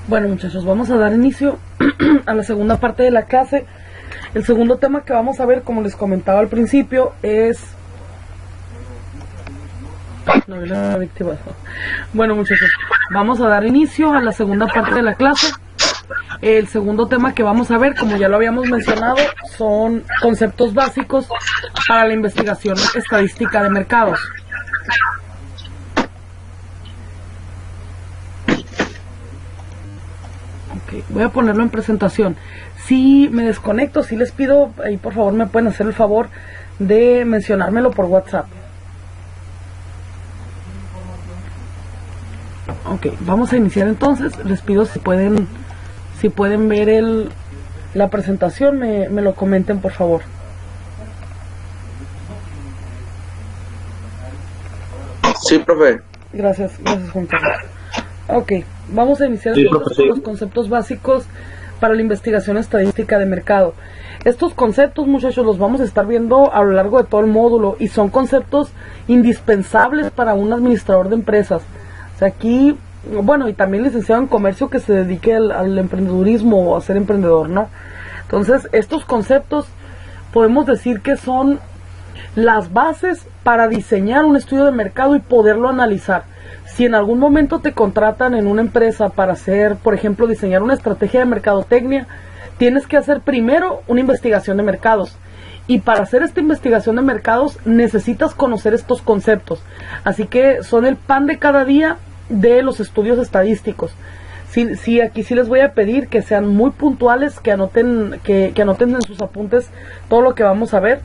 Bueno, muchachos, vamos a dar inicio a la segunda parte de la clase. El segundo tema que vamos a ver, como les comentaba al principio, es... Bueno, muchachos, vamos a dar inicio a la segunda parte de la clase. El segundo tema que vamos a ver, como ya lo habíamos mencionado, son conceptos básicos para la investigación estadística de mercados. Voy a ponerlo en presentación. Si me desconecto, si les pido, ahí por favor me pueden hacer el favor de mencionármelo por WhatsApp. Ok, vamos a iniciar entonces. Les pido si pueden ver la presentación, me lo comenten por favor. Sí, profe. Gracias Juan Carlos. Ok, vamos a iniciar entonces con los conceptos básicos para la investigación estadística de mercado. Estos conceptos, muchachos, los vamos a estar viendo a lo largo de todo el módulo y son conceptos indispensables para un administrador de empresas. O sea, aquí, bueno, y también licenciado en comercio que se dedique al emprendedurismo o a ser emprendedor, ¿no? Entonces, estos conceptos podemos decir que son las bases para diseñar un estudio de mercado y poderlo analizar. Si en algún momento te contratan en una empresa para hacer, por ejemplo, diseñar una estrategia de mercadotecnia, tienes que hacer primero una investigación de mercados. Y para hacer esta investigación de mercados necesitas conocer estos conceptos. Así que son el pan de cada día de los estudios estadísticos. Sí, aquí sí les voy a pedir que sean muy puntuales, que anoten en sus apuntes todo lo que vamos a ver,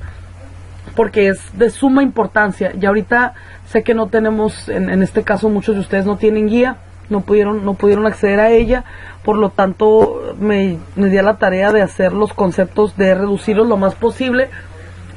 porque es de suma importancia. Y ahorita sé que no tenemos, en este caso muchos de ustedes no tienen guía, no pudieron acceder a ella, por lo tanto me di a la tarea de hacer los conceptos, de reducirlos lo más posible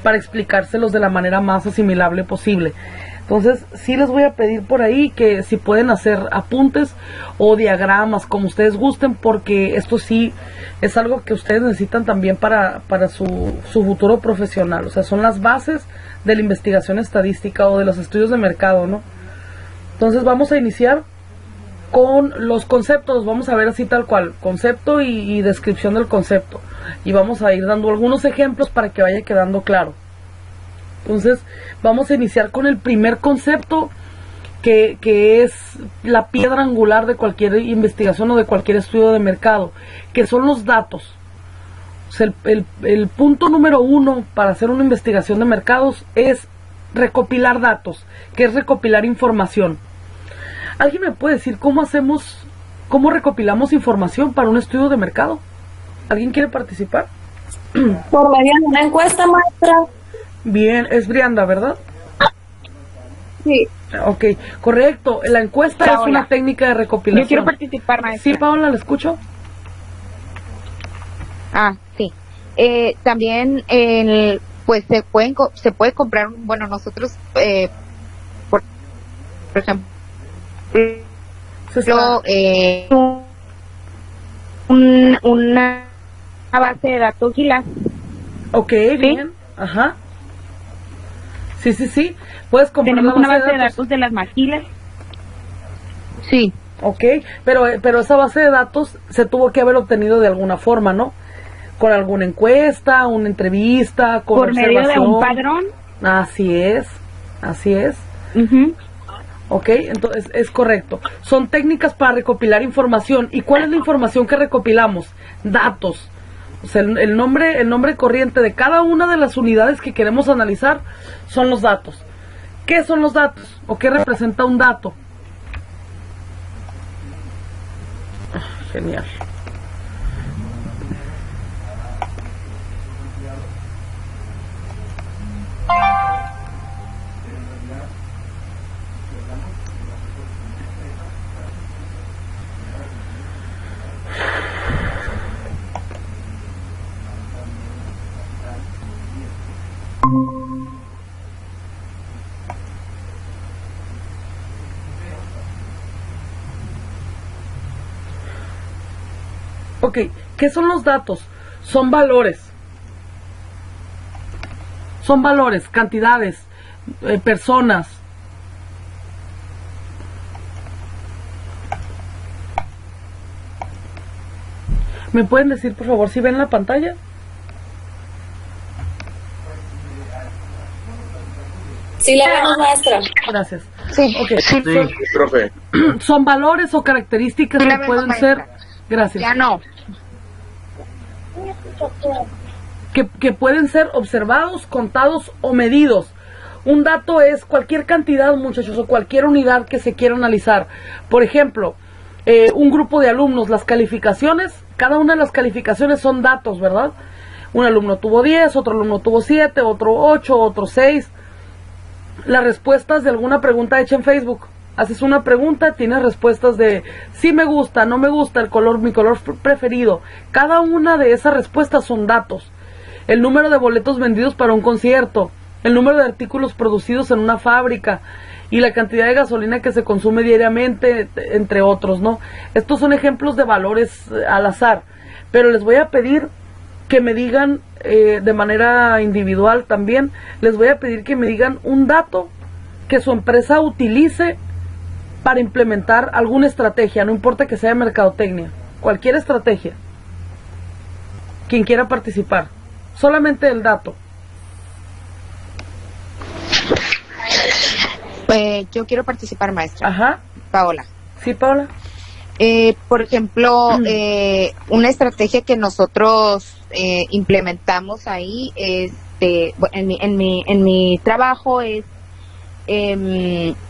para explicárselos de la manera más asimilable posible. Entonces sí les voy a pedir por ahí que si pueden hacer apuntes o diagramas como ustedes gusten, porque esto sí es algo que ustedes necesitan también para su futuro profesional. O sea, son las bases de la investigación estadística o de los estudios de mercado, ¿no? Entonces vamos a iniciar con los conceptos. Los vamos a ver así tal cual, concepto y descripción del concepto, y vamos a ir dando algunos ejemplos para que vaya quedando claro. Entonces vamos a iniciar con el primer concepto que es la piedra angular de cualquier investigación o de cualquier estudio de mercado, que son los datos. O sea, el punto número uno para hacer una investigación de mercados es recopilar datos, que es recopilar información. ¿Alguien me puede decir cómo recopilamos información para un estudio de mercado? ¿Alguien quiere participar? Por medio de una encuesta, maestra. Bien, es Brianda, ¿verdad? Sí. Ok, correcto. La encuesta Paola. Es una técnica de recopilación. Yo quiero participar, maestra. Sí, Paola, ¿la escucho? Sí. También, pues se puede comprar, bueno, nosotros, por ejemplo, una base de datos GILAS. Ok, bien. Ajá. Sí. Puedes comprar Tenemos una base de datos de las maquilas. Sí. Ok, pero esa base de datos se tuvo que haber obtenido de alguna forma, ¿no? Con alguna encuesta, una entrevista, con por medio de un padrón. Así es. Uh-huh. Ok, entonces es correcto. Son técnicas para recopilar información. ¿Y cuál es la información que recopilamos? Datos. O sea, el nombre corriente de cada una de las unidades que queremos analizar son los datos. ¿Qué son los datos? ¿O qué representa un dato? Genial. Ok, ¿qué son los datos? Son valores. Son valores, cantidades, personas. ¿Me pueden decir, por favor, si ven la pantalla? Sí, la vemos, maestra. Gracias. Sí, Okay. Sí, profe. Son valores o características que pueden ser... Gracias. Ya no. Que pueden ser observados, contados o medidos. Un dato es cualquier cantidad, muchachos, o cualquier unidad que se quiera analizar. Por ejemplo, un grupo de alumnos, las calificaciones, cada una de las calificaciones son datos, ¿verdad? Un alumno tuvo 10, otro alumno tuvo 7, otro 8, otro 6. Las respuestas de alguna pregunta hecha en Facebook. Haces una pregunta, tienes respuestas de sí me gusta, no me gusta, el color, mi color preferido. Cada una de esas respuestas son datos. El número de boletos vendidos para un concierto, el número de artículos producidos en una fábrica y la cantidad de gasolina que se consume diariamente, entre otros, ¿no? Estos son ejemplos de valores al azar, pero les voy a pedir que me digan de manera individual también, les voy a pedir que me digan un dato que su empresa utilice para implementar alguna estrategia, no importa que sea de mercadotecnia, cualquier estrategia. Quien quiera participar, solamente el dato. Yo quiero participar, maestra. Ajá. Paola. Sí, Paola. Por ejemplo, una estrategia que nosotros implementamos ahí en mi trabajo es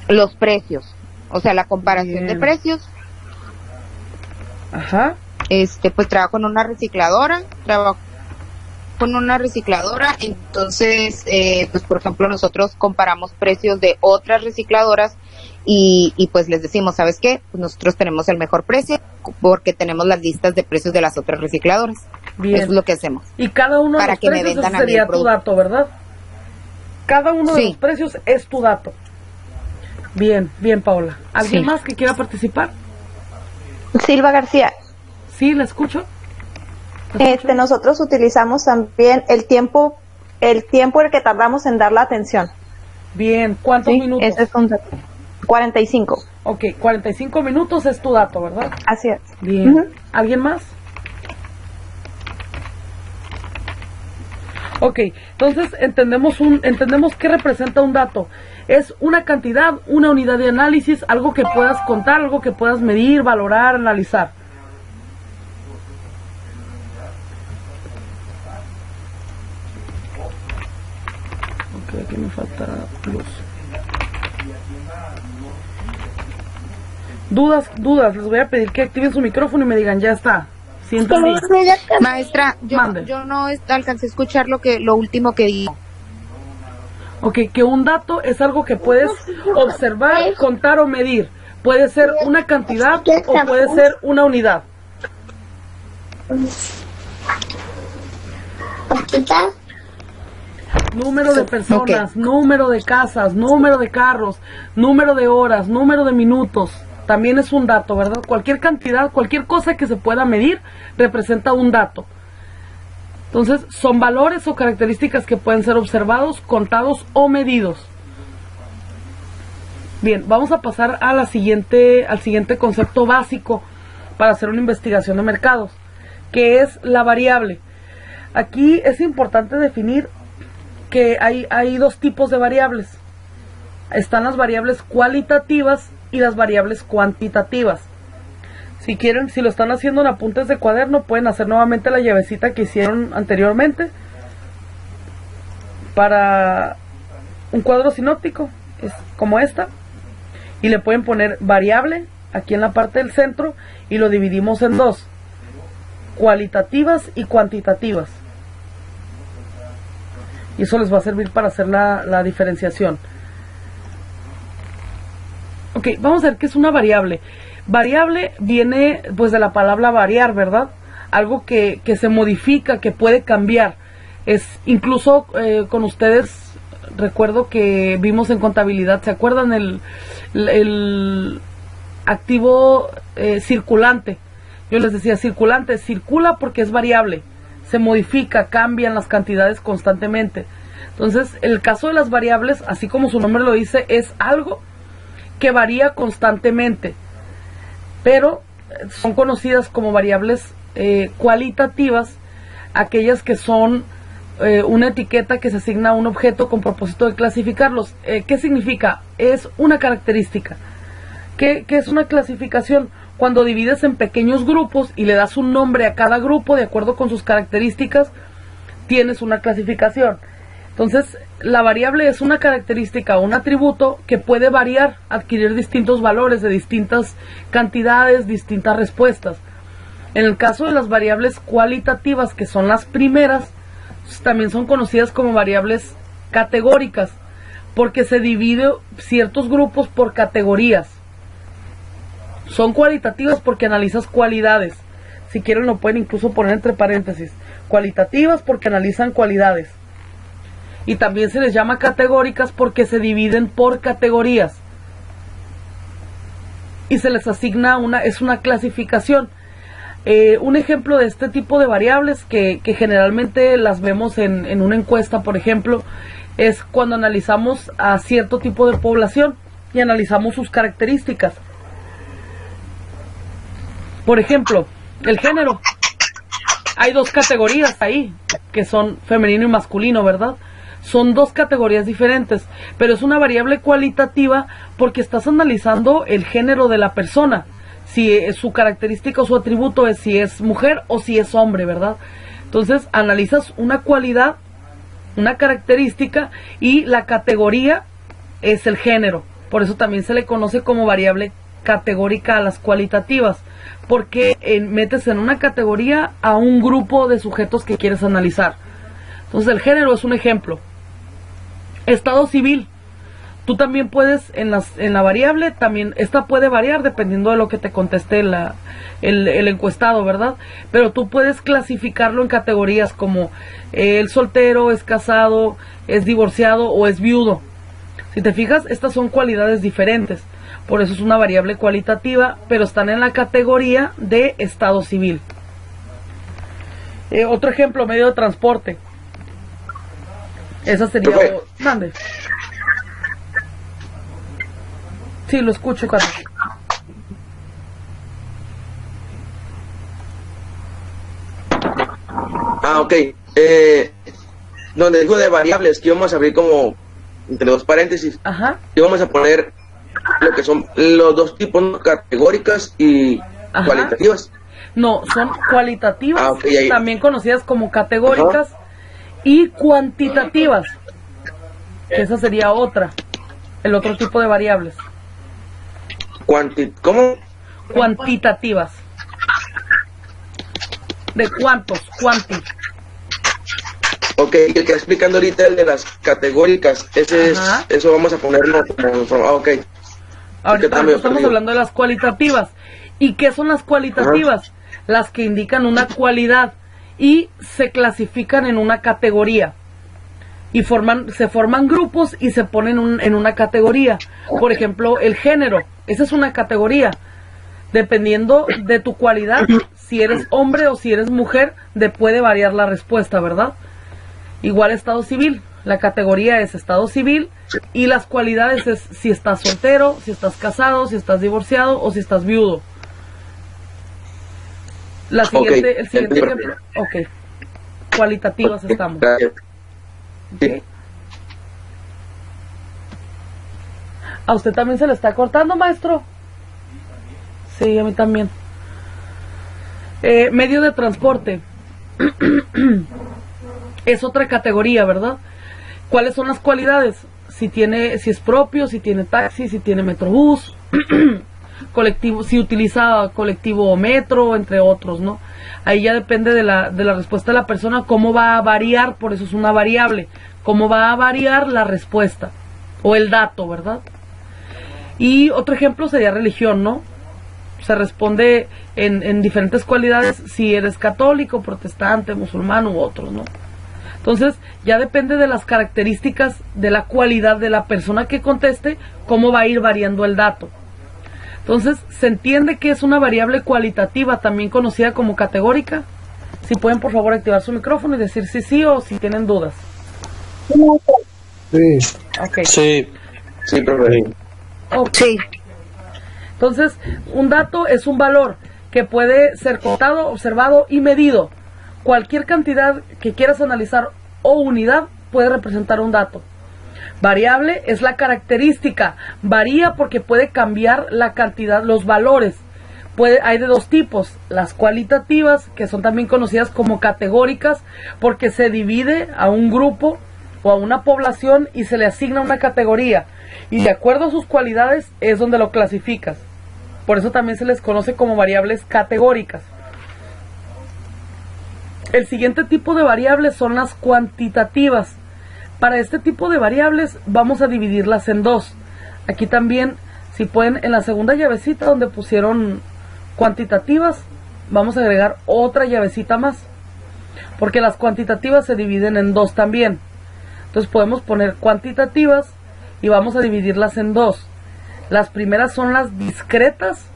los precios, o sea, la comparación de precios. Ajá. Pues trabajo en una recicladora, entonces, pues por ejemplo, nosotros comparamos precios de otras recicladoras y pues les decimos, ¿sabes qué? Pues nosotros tenemos el mejor precio porque tenemos las listas de precios de las otras recicladoras. Bien. Eso es lo que hacemos. Y cada uno de para los que me precios vendan ese sería a mí el tu producto. dato, ¿verdad? Cada uno de Sí. los precios es tu dato. Bien, bien, Paola. ¿Alguien Sí. más que quiera participar? Silva García, Sí, la escucho. ¿La escucho? nosotros utilizamos también el tiempo en el que tardamos en dar la atención. Bien, ¿cuántos ¿Sí? minutos? Ese es un dato. 45. Ok, 45 minutos es tu dato, ¿verdad? Así es. Bien. Ujú. ¿Alguien más? Ok, entonces entendemos qué representa un dato. Es una cantidad, una unidad de análisis, algo que puedas contar, algo que puedas medir, valorar, analizar. Ok, aquí me falta plus. Dudas, les voy a pedir que activen su micrófono y me digan, ya está. Siéntate. Maestra, Mande. yo no alcancé a escuchar lo último que dijo. Ok, que un dato es algo que puedes observar, contar o medir. Puede ser una cantidad o puede ser una unidad. Número de personas, número de casas, número de carros, número de horas, número de minutos. También es un dato, ¿verdad? Cualquier cantidad, cualquier cosa que se pueda medir representa un dato. Entonces, son valores o características que pueden ser observados, contados o medidos. Bien, vamos a pasar a al siguiente concepto básico para hacer una investigación de mercados, que es la variable. Aquí es importante definir que hay dos tipos de variables. Están las variables cualitativas y las variables cuantitativas. Si quieren, si lo están haciendo en apuntes de cuaderno, pueden hacer nuevamente la llavecita que hicieron anteriormente para un cuadro sinóptico, es como esta, y le pueden poner variable aquí en la parte del centro y lo dividimos en dos, cualitativas y cuantitativas, y eso les va a servir para hacer la diferenciación. Ok, vamos a ver qué es una variable. Variable viene pues de la palabra variar, ¿verdad? Algo que se modifica, que puede cambiar. Es incluso con ustedes, recuerdo que vimos en contabilidad, ¿se acuerdan? El activo circulante, Yo les decía circulante, circula porque es variable, se modifica, cambian las cantidades constantemente. Entonces, el caso de las variables, así como su nombre lo dice, es algo que varía constantemente, pero son conocidas como variables cualitativas, aquellas que son una etiqueta que se asigna a un objeto con propósito de clasificarlos. ¿Qué significa? Es una característica. ¿Qué es una clasificación? Cuando divides en pequeños grupos y le das un nombre a cada grupo de acuerdo con sus características, tienes una clasificación. Entonces, la variable es una característica o un atributo que puede variar, adquirir distintos valores de distintas cantidades, distintas respuestas. En el caso de las variables cualitativas, que son las primeras, también son conocidas como variables categóricas, porque se divide ciertos grupos por categorías. Son cualitativas porque analizas cualidades. Si quieren lo pueden incluso poner entre paréntesis. Cualitativas porque analizan cualidades. Y también se les llama categóricas porque se dividen por categorías. Y se les asigna es una clasificación. Un ejemplo de este tipo de variables que generalmente las vemos en una encuesta, por ejemplo, es cuando analizamos a cierto tipo de población y analizamos sus características. Por ejemplo, el género. Hay dos categorías ahí, que son femenino y masculino, ¿verdad? Son dos categorías diferentes, pero es una variable cualitativa porque estás analizando el género de la persona. Si su característica o su atributo es si es mujer o si es hombre, ¿verdad? Entonces analizas una cualidad, una característica, y la categoría es el género. Por eso también se le conoce como variable categórica a las cualitativas, porque metes en una categoría a un grupo de sujetos que quieres analizar. Entonces el género es un ejemplo. Estado civil. Tú también puedes, en la variable, también, esta puede variar dependiendo de lo que te conteste el encuestado, ¿verdad? Pero tú puedes clasificarlo en categorías como el soltero, es casado, es divorciado o es viudo. Si te fijas, estas son cualidades diferentes. Por eso es una variable cualitativa, pero están en la categoría de estado civil. Otro ejemplo, medio de transporte. Esa sería... Mande. Sí, lo escucho, Carlos. Ok. Donde digo de variables, que vamos a abrir como entre dos paréntesis. Ajá. Y vamos a poner lo que son los dos tipos, ¿no? Categóricas y cualitativas. No, son cualitativas, también conocidas como categóricas, y cuantitativas, que esa sería el otro tipo de variables. ¿Cómo? Cuantitativas. ¿De cuántos? Ok, el que está explicando ahorita, el de las categóricas, eso vamos a ponerlo como... Ahorita estamos hablando de las cualitativas. ¿Y qué son las cualitativas? Las que indican una cualidad y se clasifican en una categoría. Y se forman grupos y se ponen en una categoría. Por ejemplo, el género. Esa es una categoría. Dependiendo de tu cualidad, si eres hombre o si eres mujer, puede variar la respuesta, ¿verdad? Igual estado civil. La categoría es estado civil y las cualidades es si estás soltero, si estás casado, si estás divorciado o si estás viudo. El siguiente ejemplo. Ok. Cualitativas estamos. Okay. ¿A usted también se le está cortando, maestro? Sí, a mí también. Medio de transporte. Es otra categoría, ¿verdad? ¿Cuáles son las cualidades? Si es propio, si tiene taxi, si tiene metrobús, colectivo, si utiliza colectivo o metro, entre otros, ¿no? Ahí ya depende de la respuesta de la persona, cómo va a variar, por eso es una variable, cómo va a variar la respuesta, o el dato, ¿verdad? Y otro ejemplo sería religión, ¿no? Se responde en diferentes cualidades, si eres católico, protestante, musulmán u otros, ¿no? Entonces, ya depende de las características de la cualidad de la persona que conteste, cómo va a ir variando el dato. Entonces, ¿se entiende que es una variable cualitativa, también conocida como categórica? Si pueden, por favor, activar su micrófono y decir sí o si tienen dudas. Sí. Okay. Sí, profe. Okay. Entonces, un dato es un valor que puede ser contado, observado y medido. Cualquier cantidad que quieras analizar o unidad puede representar un dato. Variable es la característica, varía porque puede cambiar la cantidad, los valores. Hay de dos tipos, las cualitativas, que son también conocidas como categóricas, porque se divide a un grupo o a una población y se le asigna una categoría, y de acuerdo a sus cualidades es donde lo clasificas. Por eso también se les conoce como variables categóricas. El siguiente tipo de variables son las cuantitativas. Para este tipo de variables vamos a dividirlas en dos. Aquí también, si pueden, en la segunda llavecita donde pusieron cuantitativas, vamos a agregar otra llavecita más, porque las cuantitativas se dividen en dos también. Entonces podemos poner cuantitativas y vamos a dividirlas en dos. Las primeras son las discretas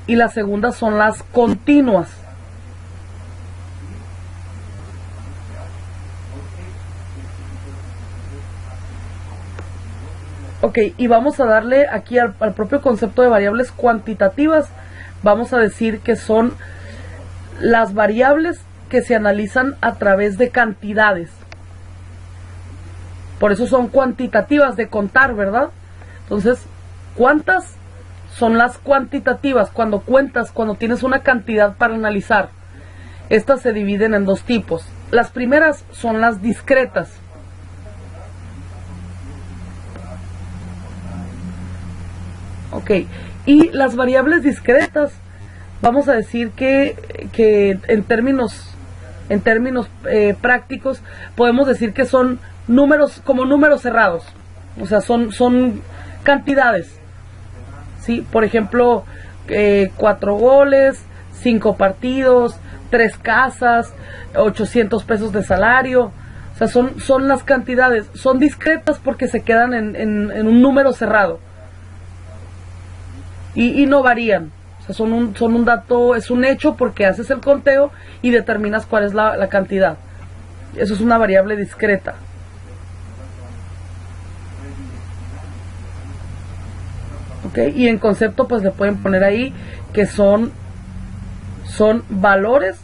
y las segundas son las continuas. Ok, y vamos a darle aquí al propio concepto de variables cuantitativas, vamos a decir que son las variables que se analizan a través de cantidades. Por eso son cuantitativas, de contar, ¿verdad? Entonces, ¿cuántas son las cuantitativas? Cuando cuentas, cuando tienes una cantidad para analizar. Estas se dividen en dos tipos. Las primeras son las discretas. Ok, y las variables discretas, vamos a decir que en términos prácticos, podemos decir que son números, como números cerrados. O sea, son cantidades. ¿Sí? Por ejemplo, 4 goles, 5 partidos, 3 casas, 800 pesos de salario. O sea, son las cantidades. Son discretas porque se quedan en un número cerrado. Y no varían. O sea, son un dato, es un hecho porque haces el conteo y determinas cuál es la cantidad. Eso es una variable discreta. Okay, y en concepto pues le pueden poner ahí que son valores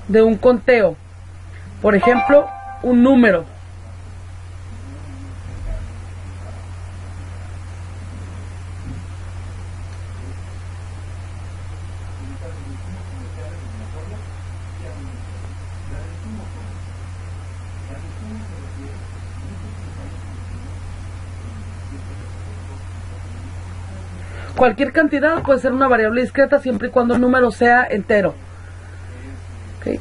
de un conteo. Por ejemplo, un número. Cualquier cantidad puede ser una variable discreta siempre y cuando el número sea entero. Okay.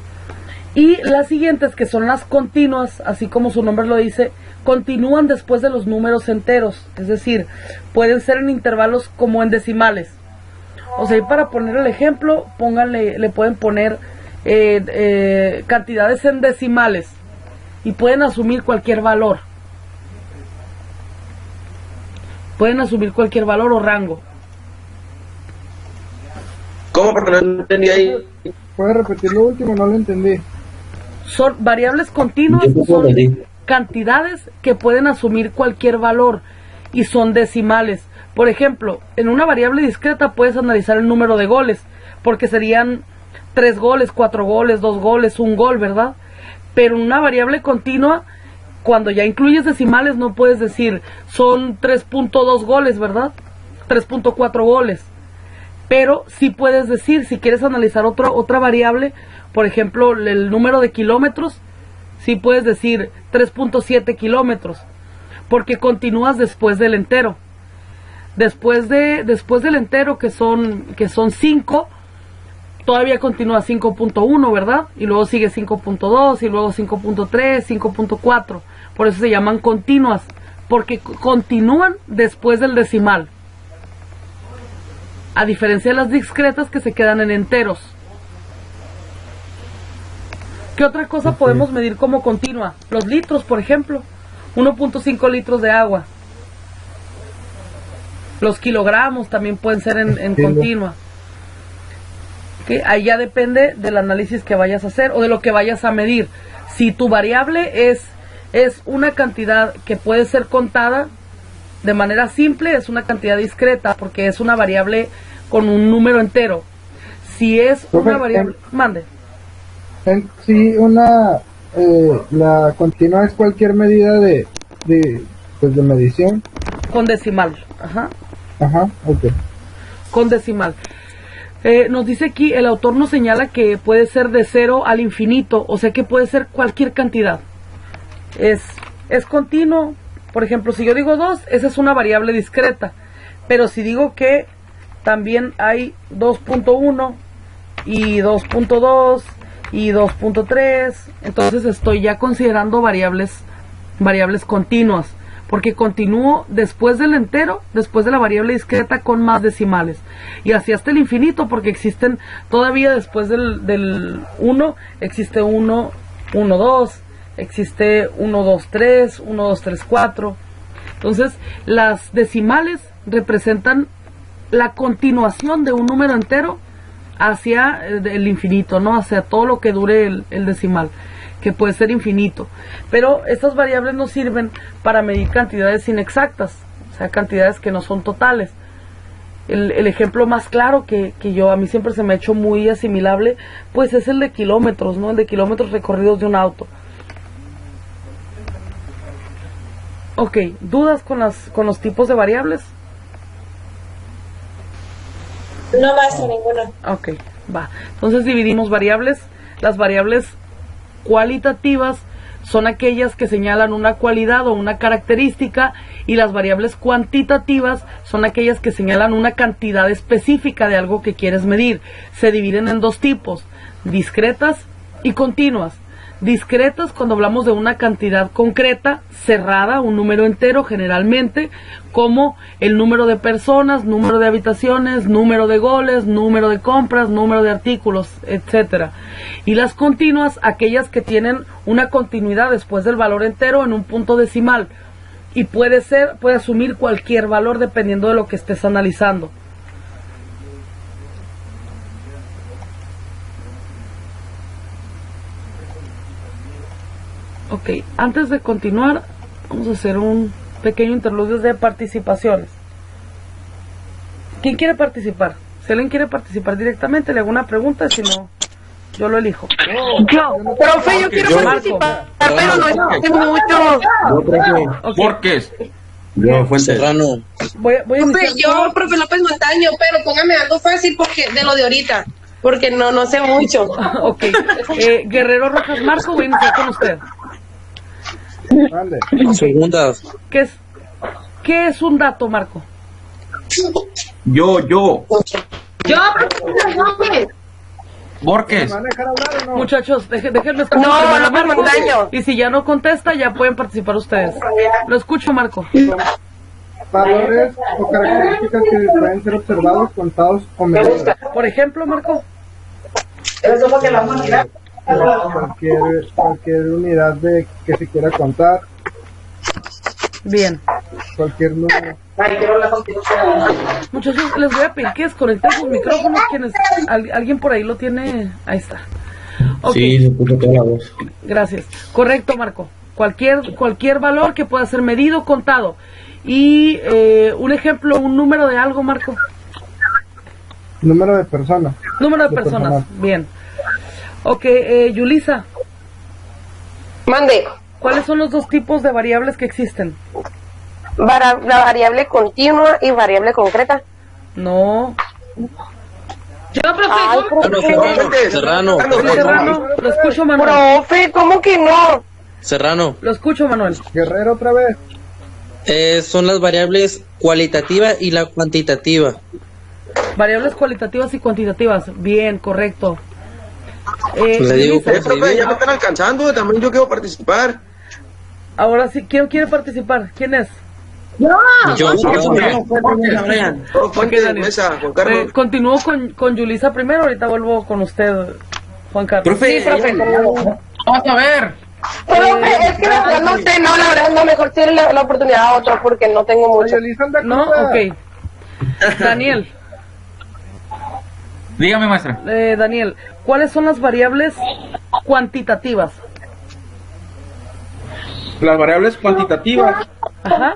Y las siguientes, que son las continuas, así como su nombre lo dice, continúan después de los números enteros. Es decir, pueden ser en intervalos como en decimales. O sea, y para poner el ejemplo, le pueden poner cantidades en decimales y pueden asumir cualquier valor. Pueden asumir cualquier valor o rango. ¿Cómo? Porque no entendí ahí. ¿Puedes repetir lo último? No lo entendí. Son variables continuas, son cantidades que pueden asumir cualquier valor y son decimales. Por ejemplo, en una variable discreta puedes analizar el número de goles, porque serían 3 goles, 4 goles, 2 goles, 1 gol, ¿verdad? Pero en una variable continua, cuando ya incluyes decimales, no puedes decir son 3.2 goles, ¿verdad? 3.4 goles. Pero sí puedes decir, si quieres analizar otra variable, por ejemplo, el número de kilómetros, sí puedes decir 3.7 kilómetros, porque continúas después del entero. Después del entero, que son 5, todavía continúa 5.1, ¿verdad? Y luego sigue 5.2, y luego 5.3, 5.4. Por eso se llaman continuas, porque continúan después del decimal. A diferencia de las discretas que se quedan en enteros. ¿Qué otra cosa podemos medir como continua? Los litros, por ejemplo. 1.5 litros de agua. Los kilogramos también pueden ser en continua. ¿Okay? Ahí ya depende del análisis que vayas a hacer o de lo que vayas a medir. Si tu variable es una cantidad que puede ser contada de manera simple, es una cantidad discreta porque es una variable con un número entero. Si es una variable... Mande. Si la continua es cualquier medida de medición. Con decimal. Ajá, ok. Con decimal. Nos dice aquí, el autor nos señala que puede ser de 0 al infinito, o sea que puede ser cualquier cantidad. Es continuo. Por ejemplo, si yo digo 2, esa es una variable discreta. Pero si digo que también hay 2.1 y 2.2 y 2.3, entonces estoy ya considerando variables continuas, porque continúo después del entero, después de la variable discreta con más decimales, y así hasta el infinito, porque existen todavía después del 1, existe 1, 1, 2, existe 1, 2, 3, 1, 2, 3, 4. Entonces las decimales representan la continuación de un número entero hacia el infinito, ¿no? Hacia todo lo que dure el decimal, que puede ser infinito. Pero estas variables nos sirven para medir cantidades inexactas, o sea, cantidades que no son totales. El ejemplo más claro que a mí siempre se me ha hecho muy asimilable, pues es el de kilómetros, ¿no? El de kilómetros recorridos de un auto. Ok, ¿dudas con los tipos de variables? No, maestra, ninguna. Ok, va. Entonces dividimos variables. Las variables cualitativas son aquellas que señalan una cualidad o una característica, y las variables cuantitativas son aquellas que señalan una cantidad específica de algo que quieres medir. Se dividen en dos tipos, discretas y continuas. Discretas cuando hablamos de una cantidad concreta, cerrada, un número entero generalmente, como el número de personas, número de habitaciones, número de goles, número de compras, número de artículos, etcétera. Y las continuas, aquellas que tienen una continuidad después del valor entero en un punto decimal, y puede asumir cualquier valor dependiendo de lo que estés analizando. Ok, antes de continuar, vamos a hacer un pequeño interludio de participaciones. ¿Quién quiere participar? Si alguien quiere participar directamente, le hago una pregunta, si no, yo lo elijo. Yo, profe, yo quiero participar, pero no es mucho. Borges. Yo, Fuente Serrano. Voy a profe, profe López Montaño, pero póngame algo fácil porque de lo de ahorita, porque no sé mucho. Ok, Guerrero Rojas Marco, voy a iniciar con usted. Segundas. ¿Qué es un dato, Marco? Yo. Borges. No? Muchachos, déjenme escuchar. No, Marco. Y si ya no contesta, ya pueden participar ustedes. Lo escucho, Marco. Valores o características que pueden ser observados, contados o medidos. Por ejemplo, Marco. Cualquier unidad que se quiera contar. Bien. Cualquier número. Muchachos, les voy a pedir que desconecten sus micrófonos. ¿Alguien por ahí lo tiene? Ahí está. Okay. Sí, se escucha toda la voz. Gracias. Correcto, Marco. Cualquier valor que pueda ser medido, contado. Y un ejemplo, un número de algo, Marco. Número de personas. Número de personas. Bien. Ok, Yulisa. Mande. ¿Cuáles son los dos tipos de variables que existen? La variable continua y variable concreta. No. Yo, profe. Serrano. Lo escucho, Manuel. Profe, ¿cómo que no? Serrano. Lo escucho, Manuel. Guerrero otra vez. Son las variables cualitativa y la cuantitativa. Variables cualitativas y cuantitativas. Bien, correcto. Le digo, profe, ya me están alcanzando, también yo quiero participar. Ahora sí, ¿quién quiere participar? ¿Quién es? Yo. Continúo con Yulisa primero, ahorita vuelvo con usted, Juan Carlos. Profe, sí, profe. Vamos a ver. Profe, es que la verdad no sé, la verdad no, mejor tiene la oportunidad a otro porque no tengo mucho. No, ok. Daniel. Dígame, maestra. Daniel, ¿cuáles son las variables cuantitativas? Las variables cuantitativas. Ajá.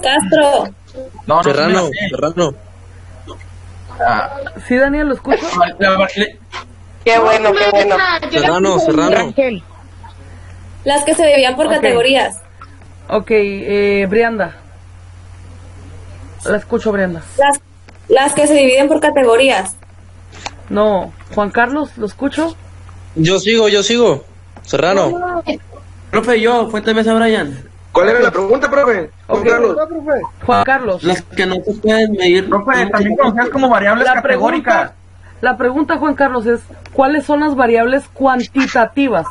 Castro. No, no, Serrano, sí, Serrano. Sí, Daniel, ¿lo escucho? Qué bueno, qué bueno. Serrano. Rangel. Las que se dividían por Ok. categorías. Ok, Brianda. La escucho, Brianda. Las que se dividen por categorías. No, Juan Carlos, ¿lo escucho? Yo sigo. Serrano. Profe, yo, fuente mesa Brian. ¿Cuál era la pregunta, profe? Juan Ok. Carlos. Juan Carlos. Las que no se pueden medir. Profe, también conocidas como variables categóricas. La pregunta, Juan Carlos, es ¿cuáles son las variables cuantitativas?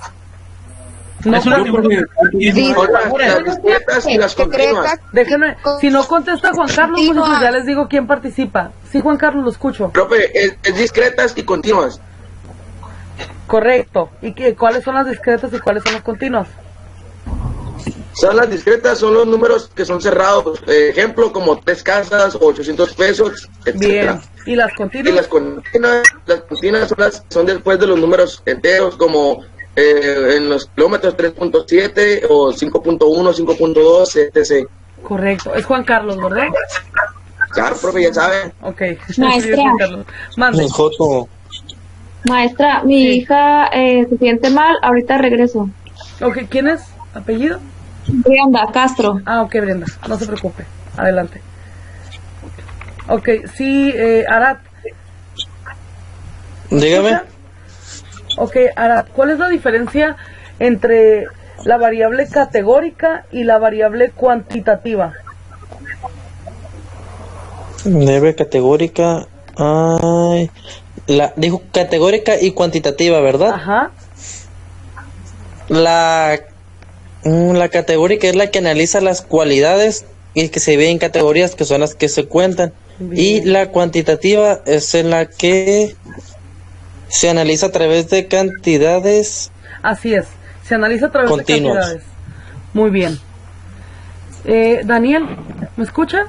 No, Es una cuantitativas. Las discretas y las continuas. Déjenme, si no contesta Juan Carlos, pues ya les digo quién participa. Sí, Juan Carlos, lo escucho. Profe, es discretas y continuas. Correcto. ¿Y cuáles son las discretas y cuáles son las continuas? Son las discretas, son los números que son cerrados. Ejemplo, como 3 casas o 800 pesos, etc. Bien. ¿Y las Y continuas? las continuas son después de los números enteros, como en los kilómetros 3.7 o 5.1, 5.2, etc. Correcto. Es Juan Carlos, ¿verdad? Claro, profe, ya saben. Ok. Maestra. Sí, es Juan Carlos. Mande. Maestra, mi hija se siente mal, ahorita regreso. Ok, ¿quién es? ¿Apellido? Brianda Castro. Ah, ok, Brenda, no se preocupe. Adelante. Ok, sí, Arat. Dígame. Ok, Arat, ¿cuál es la diferencia entre la variable categórica y la variable cuantitativa? Debe categórica. Ay. Dijo categórica y cuantitativa, ¿verdad? Ajá. La categórica es la que analiza las cualidades y que se ve en categorías que son las que se cuentan. Bien. Y la cuantitativa es en la que se analiza a través de cantidades. Así es, se analiza a través continuas. de cantidades. Muy bien. Daniel, ¿me escucha?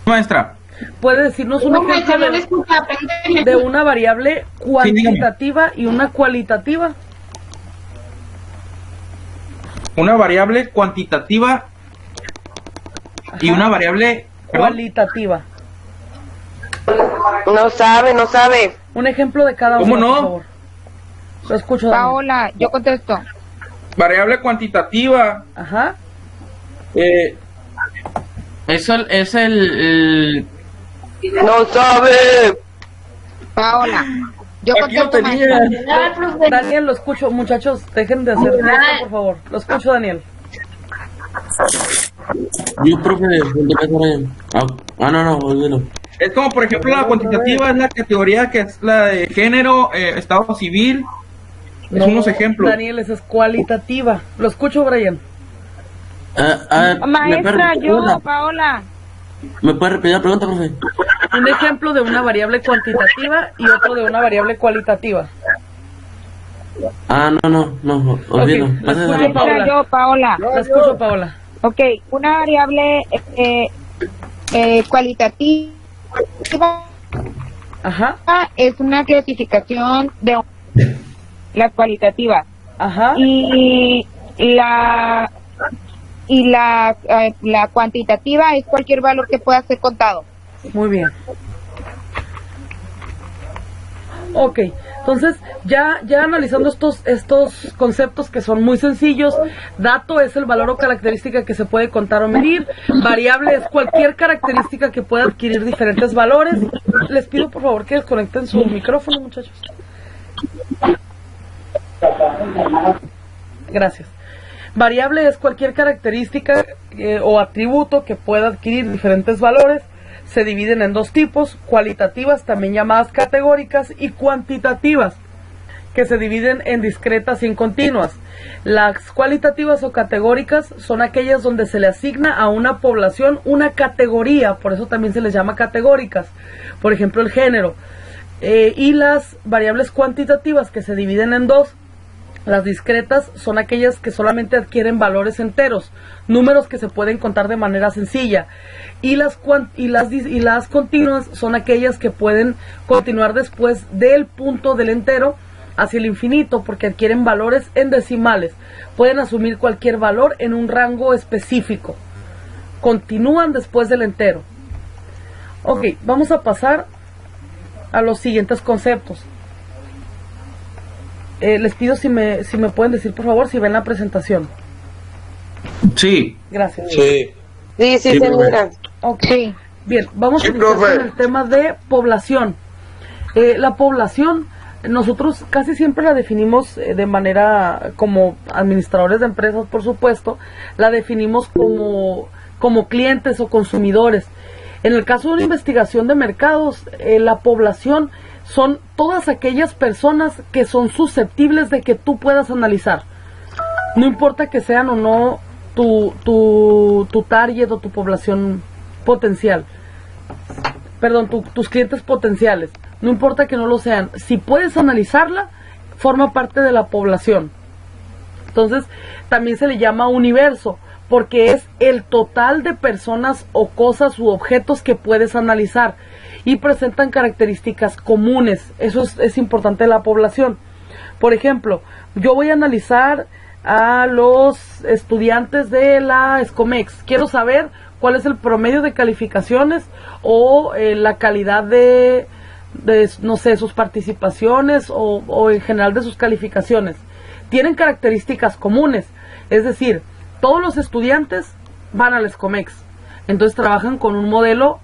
Maestra. ¿Puede decirnos un ejemplo de una variable cuantitativa y una cualitativa? Una variable cuantitativa y una variable cualitativa. No sabe. Un ejemplo de cada uno, ¿Cómo no? por favor. Lo escucho, Daniel. Paola, yo contesto. Variable cuantitativa. Ajá. Es el No sabe. Paola, yo Aquí lo contesto. tenía. maestra. Daniel, lo escucho. Muchachos, dejen de hacer esto, por favor. Lo escucho, Daniel. Yo, profe, no, olvídalo. Es como, por ejemplo, la cuantitativa es la categoría que es la de género, estado civil. Es unos ejemplos. Daniel, esa es cualitativa. Lo escucho, Brian. Maestra, Paola. ¿Me puede repetir la pregunta, profe? Un ejemplo de una variable cuantitativa y otro de una variable cualitativa. No, olvídalo. Ok, lo escucho, Paola. Paola. Lo escucho, Paola. Ok, una variable cualitativa Ajá. es una clasificación de las cualitativas. Ajá. Y la cuantitativa es cualquier valor que pueda ser contado. Muy bien. Ok, entonces ya analizando estos conceptos que son muy sencillos, dato es el valor o característica que se puede contar o medir, variable es cualquier característica que pueda adquirir diferentes valores. Les pido por favor que desconecten su micrófono, muchachos. Gracias. Variable es cualquier característica o atributo que pueda adquirir diferentes valores. Se dividen en dos tipos, cualitativas, también llamadas categóricas, y cuantitativas, que se dividen en discretas y en continuas. Las cualitativas o categóricas son aquellas donde se le asigna a una población una categoría, por eso también se les llama categóricas, por ejemplo el género. Y las variables cuantitativas, que se dividen en dos, Las discretas son aquellas que solamente adquieren valores enteros, números que se pueden contar de manera sencilla. Y las continuas son aquellas que pueden continuar después del punto del entero hacia el infinito, porque adquieren valores en decimales. Pueden asumir cualquier valor en un rango específico. Continúan después del entero. Ok, vamos a pasar a los siguientes conceptos. Les pido si me pueden decir, por favor, si ven la presentación. Sí. Gracias. Sí. Sí, se mira. Okay. Bien, vamos a iniciar con el tema de población. La población, nosotros casi siempre la definimos de manera, como administradores de empresas, por supuesto, la definimos como clientes o consumidores. En el caso de una investigación de mercados, la población son todas aquellas personas que son susceptibles de que tú puedas analizar. No importa que sean o no tu target o tu población potencial. Perdón, tus clientes potenciales. No importa que no lo sean. Si puedes analizarla, forma parte de la población. Entonces, también se le llama universo, porque es el total de personas o cosas u objetos que puedes analizar y presentan características comunes. Eso es importante de la población. Por ejemplo, yo voy a analizar a los estudiantes de la Escomex. Quiero saber cuál es el promedio de calificaciones o la calidad de no sé, sus participaciones o en general de sus calificaciones. Tienen características comunes, es decir, todos los estudiantes van a la Escomex, entonces trabajan con un modelo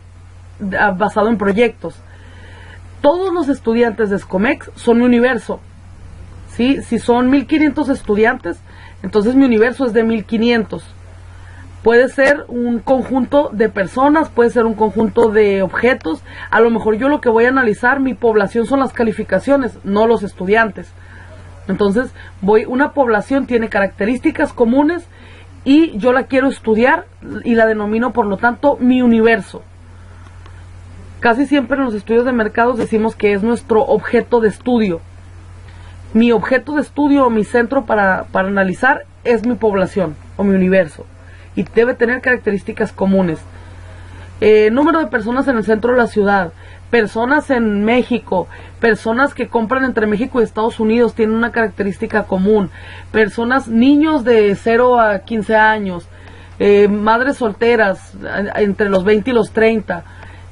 basado en proyectos. Todos los estudiantes de Escomex son mi universo, ¿sí? Si son 1500 estudiantes, entonces mi universo es de 1500. Puede ser un conjunto de personas, puede ser un conjunto de objetos. A lo mejor yo lo que voy a analizar, mi población son las calificaciones, no los estudiantes. Entonces, una población tiene características comunes y yo la quiero estudiar y la denomino, por lo tanto, mi universo. Casi siempre en los estudios de mercados decimos que es nuestro objeto de estudio. Mi objeto de estudio o mi centro para analizar es mi población o mi universo. Y debe tener características comunes. Número de personas en el centro de la ciudad, personas en México, personas que compran entre México y Estados Unidos tienen una característica común, niños de 0 a 15 años, madres solteras entre los 20 y los 30,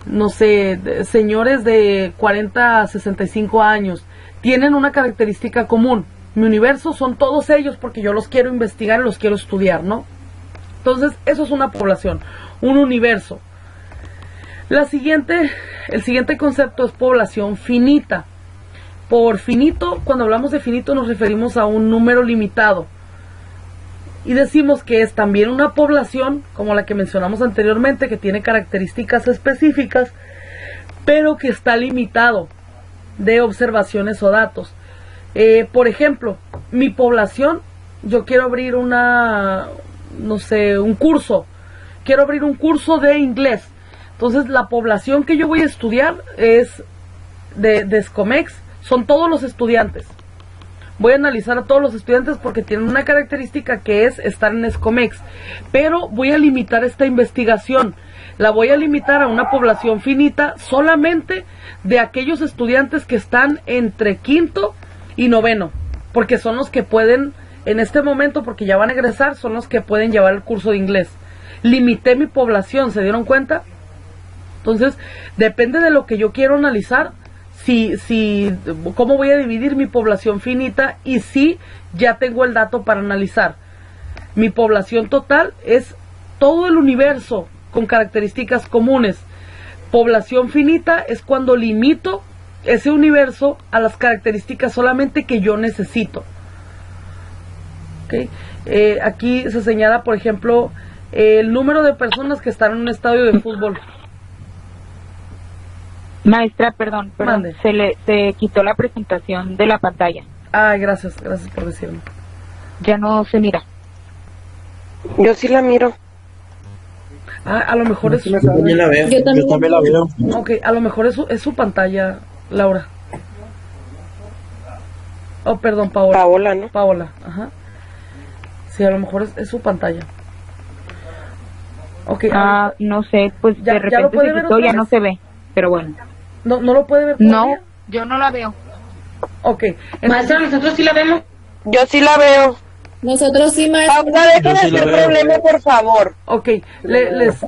no sé, señores de 40 a 65 años, tienen una característica común. Mi universo son todos ellos porque yo los quiero investigar y los quiero estudiar, ¿no? Entonces, eso es una población, un universo. El siguiente concepto es población finita. Por finito, cuando hablamos de finito nos referimos a un número limitado. Y decimos que es también una población, como la que mencionamos anteriormente, que tiene características específicas, pero que está limitado de observaciones o datos. Por ejemplo, mi población, yo quiero abrir un curso. Quiero abrir un curso de inglés. Entonces, la población que yo voy a estudiar es de Escomex, son todos los estudiantes. Voy a analizar a todos los estudiantes porque tienen una característica que es estar en Escomex. Pero voy a limitar esta investigación. La voy a limitar a una población finita solamente de aquellos estudiantes que están entre quinto y noveno. Porque son los que pueden, en este momento, porque ya van a egresar, son los que pueden llevar el curso de inglés. Limité mi población, ¿se dieron cuenta? Entonces, depende de lo que yo quiero analizar, cómo voy a dividir mi población finita y si ya tengo el dato para analizar. Mi población total es todo el universo con características comunes. Población finita es cuando limito ese universo a las características solamente que yo necesito. ¿Okay? Aquí se señala, por ejemplo, el número de personas que están en un estadio de fútbol. Maestra, perdón, se quitó la presentación de la pantalla. Ay, gracias por decirme. Ya no se mira. Yo sí la miro. A lo mejor es... Yo también la veo. Yo también la veo. Ok, a lo mejor es su pantalla, Laura. Oh, perdón, Paola. Paola, ¿no? Paola, ajá. Sí, a lo mejor es su pantalla. Okay, no sé, pues ya, de repente se quitó, ya no se ve, pero bueno. ¿No lo puede ver todavía? No, yo no la veo. Ok. Maestra, nosotros sí la vemos. Yo sí la veo. Nosotros sí, maestra. Dejen de hacer problema, por favor. Ok,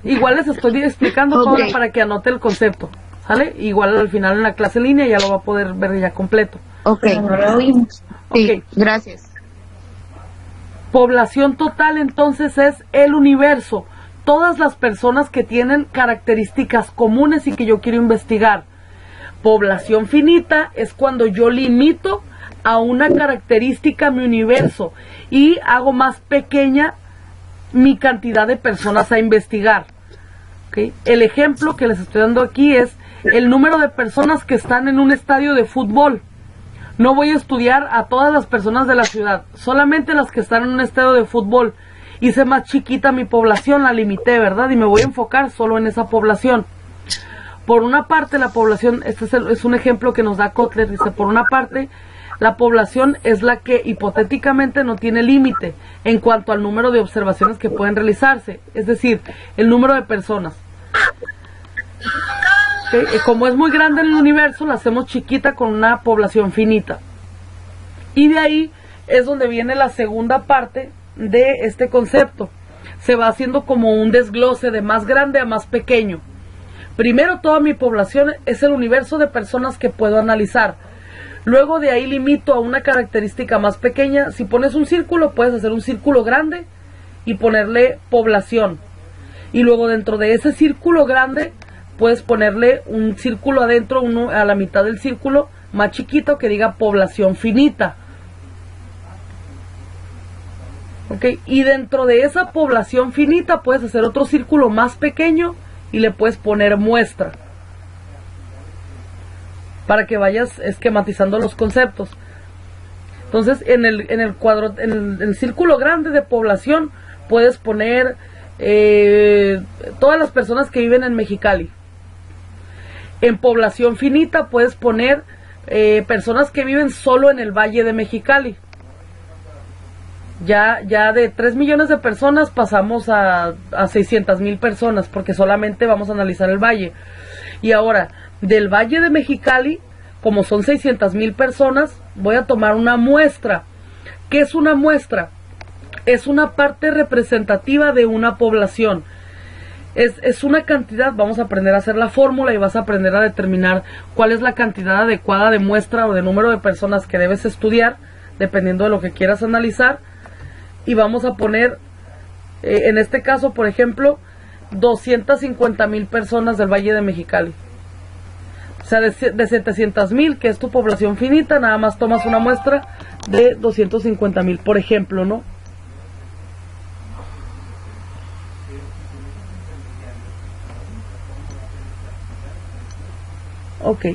igual les estoy explicando todo para que anote el concepto, ¿sale? Igual al final en la clase en línea ya lo va a poder ver ya completo. Ok, sí, gracias. Población total entonces es el universo, todas las personas que tienen características comunes y que yo quiero investigar. Población finita es cuando yo limito a una característica mi universo y hago más pequeña mi cantidad de personas a investigar. ¿Okay? El ejemplo que les estoy dando aquí es el número de personas que están en un estadio de fútbol. No voy a estudiar a todas las personas de la ciudad, solamente las que están en un estadio de fútbol. Hice más chiquita mi población, la limité, ¿verdad? Y me voy a enfocar solo en esa población. Por una parte, la población, este es un ejemplo que nos da Kotler, dice, por una parte, la población es la que hipotéticamente no tiene límite en cuanto al número de observaciones que pueden realizarse, es decir, el número de personas. ¿Okay? Como es muy grande el universo, la hacemos chiquita con una población finita. Y de ahí es donde viene la segunda parte de este concepto. Se va haciendo como un desglose de más grande a más pequeño. Primero, toda mi población es el universo de personas que puedo analizar. Luego de ahí limito a una característica más pequeña. Si pones un círculo, puedes hacer un círculo grande y ponerle población. Y luego dentro de ese círculo grande, puedes ponerle un círculo adentro, uno a la mitad del círculo, más chiquito, que diga población finita. ¿Ok? Y dentro de esa población finita, puedes hacer otro círculo más pequeño y le puedes poner muestra, para que vayas esquematizando los conceptos. Entonces, en el cuadro, en el círculo grande de población, puedes poner todas las personas que viven en Mexicali. En población finita puedes poner personas que viven solo en el Valle de Mexicali. Ya de 3 millones de personas pasamos a 600,000 personas, porque solamente vamos a analizar el valle. Y ahora, del Valle de Mexicali, como son 600,000 personas, voy a tomar una muestra. ¿Qué es una muestra? Es una parte representativa de una población. Es una cantidad, vamos a aprender a hacer la fórmula y vas a aprender a determinar cuál es la cantidad adecuada de muestra o de número de personas que debes estudiar, dependiendo de lo que quieras analizar. Y vamos a poner, en este caso, por ejemplo, 250,000 personas del Valle de Mexicali. O sea, de 700,000, que es tu población finita, nada más tomas una muestra de 250,000, por ejemplo, ¿no? Ok.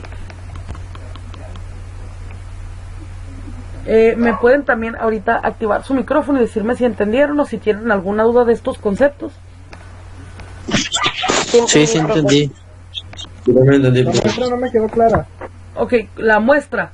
Me pueden también ahorita activar su micrófono y decirme si entendieron o si tienen alguna duda de estos conceptos. Sí, sí entendí. No me quedó clara. Ok, la muestra.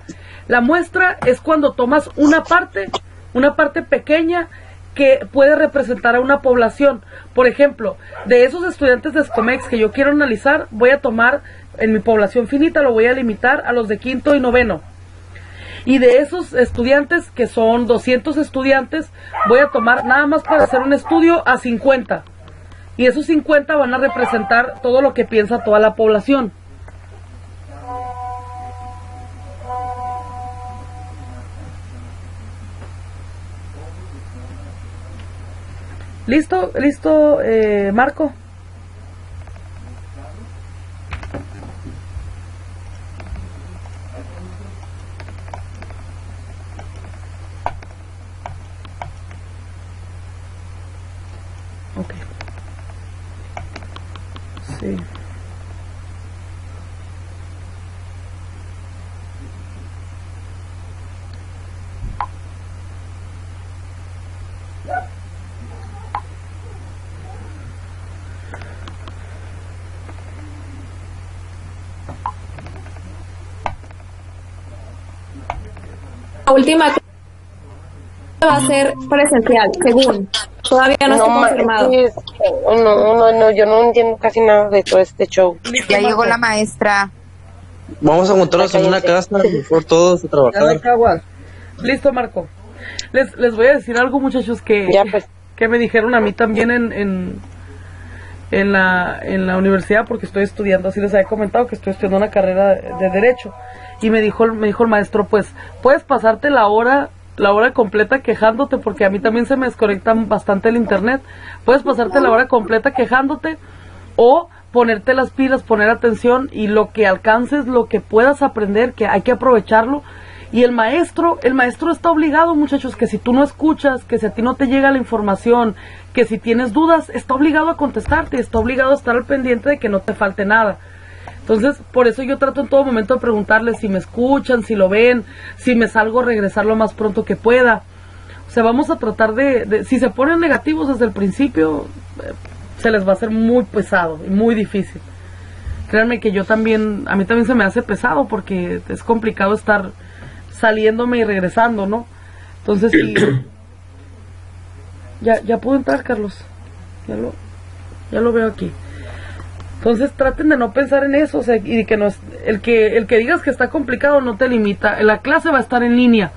La muestra es cuando tomas una parte pequeña que puede representar a una población. Por ejemplo, de esos estudiantes de Escomex que yo quiero analizar, voy a tomar en mi población finita, lo voy a limitar a los de quinto y noveno. Y de esos estudiantes, que son 200 estudiantes, voy a tomar nada más para hacer un estudio a 50. Y esos 50 van a representar todo lo que piensa toda la población. ¿Listo? ¿Listo, Marco? Ok. Sí. última va a ser presencial, según. Todavía no está confirmado. No, yo no entiendo casi nada de todo este show. Ya llegó la maestra. Vamos a juntarnos en una casa, por todos a trabajar. Listo, Marco. Les voy a decir algo, muchachos, que me dijeron a mí también en la universidad, porque estoy estudiando, así les había comentado que estoy estudiando una carrera de Derecho. Y me dijo el maestro, pues, puedes pasarte la hora completa quejándote, porque a mí también se me desconecta bastante el internet. Puedes pasarte la hora completa quejándote o ponerte las pilas, poner atención, y lo que alcances, lo que puedas aprender, que hay que aprovecharlo. Y el maestro está obligado, muchachos, que si tú no escuchas, que si a ti no te llega la información, que si tienes dudas, está obligado a contestarte, está obligado a estar al pendiente de que no te falte nada. Entonces, por eso yo trato en todo momento de preguntarles si me escuchan, si lo ven, si me salgo, regresar lo más pronto que pueda. O sea, vamos a tratar si se ponen negativos desde el principio, se les va a hacer muy pesado y muy difícil. Créanme que a mí también se me hace pesado, porque es complicado estar saliéndome y regresando, ¿no? Entonces, sí. Ya puedo entrar, Carlos. Ya lo veo aquí. Entonces traten de no pensar en eso, o sea, y que el que digas que está complicado no te limita. La clase va a estar en línea,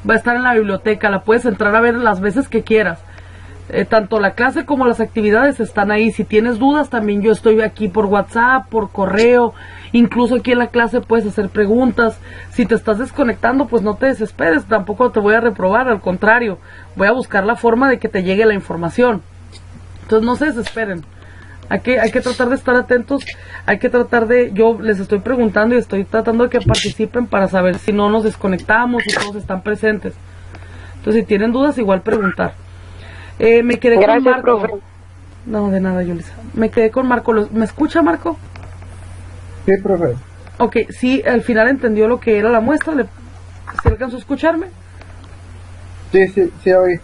va a estar en la biblioteca, la puedes entrar a ver las veces que quieras. Tanto la clase como las actividades están ahí. Si tienes dudas, también yo estoy aquí por WhatsApp, por correo, incluso aquí en la clase puedes hacer preguntas. Si te estás desconectando, pues no te desesperes, tampoco te voy a reprobar, al contrario, voy a buscar la forma de que te llegue la información. Entonces no se desesperen. Hay que tratar de estar atentos, yo les estoy preguntando y estoy tratando de que participen para saber si no nos desconectamos, si todos están presentes. Entonces, si tienen dudas, igual preguntar. Me quedé con Marco. Profe. No, de nada, Yulisa. Me quedé con Marco. ¿Me escucha, Marco? Sí, profe. Ok, sí, al final entendió lo que era la muestra. ¿Se alcanzó a escucharme? Sí, oí.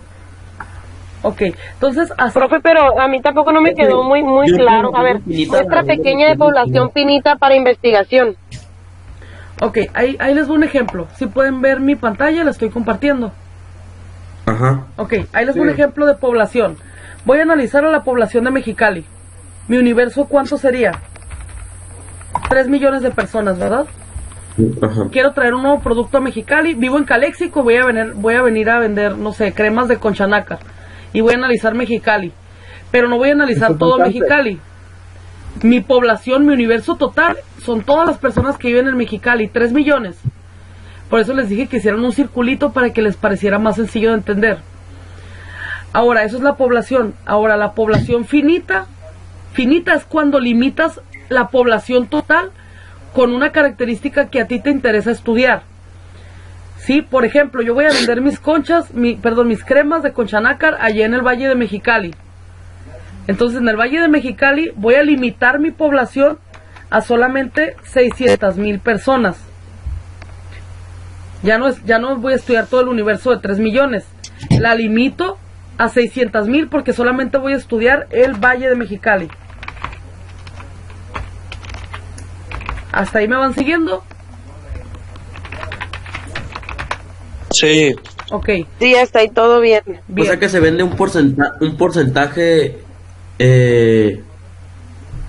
Ok, entonces... Profe, pero a mí tampoco no me quedó muy claro. A ver, muestra pequeña de población finita para investigación. Ok, ahí les doy un ejemplo. Si pueden ver mi pantalla, la estoy compartiendo. Ajá. Ok, ahí les doy un ejemplo de población. Voy a analizar a la población de Mexicali. Mi universo, ¿cuánto sería? 3 millones de personas, ¿verdad? Ajá. Quiero traer un nuevo producto a Mexicali. Vivo en Caléxico, voy a venir a vender, no sé, cremas de concha nácar. Y voy a analizar Mexicali. Pero no voy a analizar todo Mexicali. Mi población, mi universo total, son todas las personas que viven en Mexicali, 3 millones. Por eso les dije que hicieran un circulito para que les pareciera más sencillo de entender. Ahora, eso es la población. Ahora, la población finita es cuando limitas la población total con una característica que a ti te interesa estudiar. Sí, por ejemplo, yo voy a vender mis cremas de concha nácar allá en el Valle de Mexicali. Entonces, en el Valle de Mexicali voy a limitar mi población a solamente 600,000 personas. Ya no voy a estudiar todo el universo de 3 millones. La limito a 600,000 porque solamente voy a estudiar el Valle de Mexicali. ¿Hasta ahí me van siguiendo? Sí. Ok. Sí, hasta ahí todo bien. O sea que se vende un porcentaje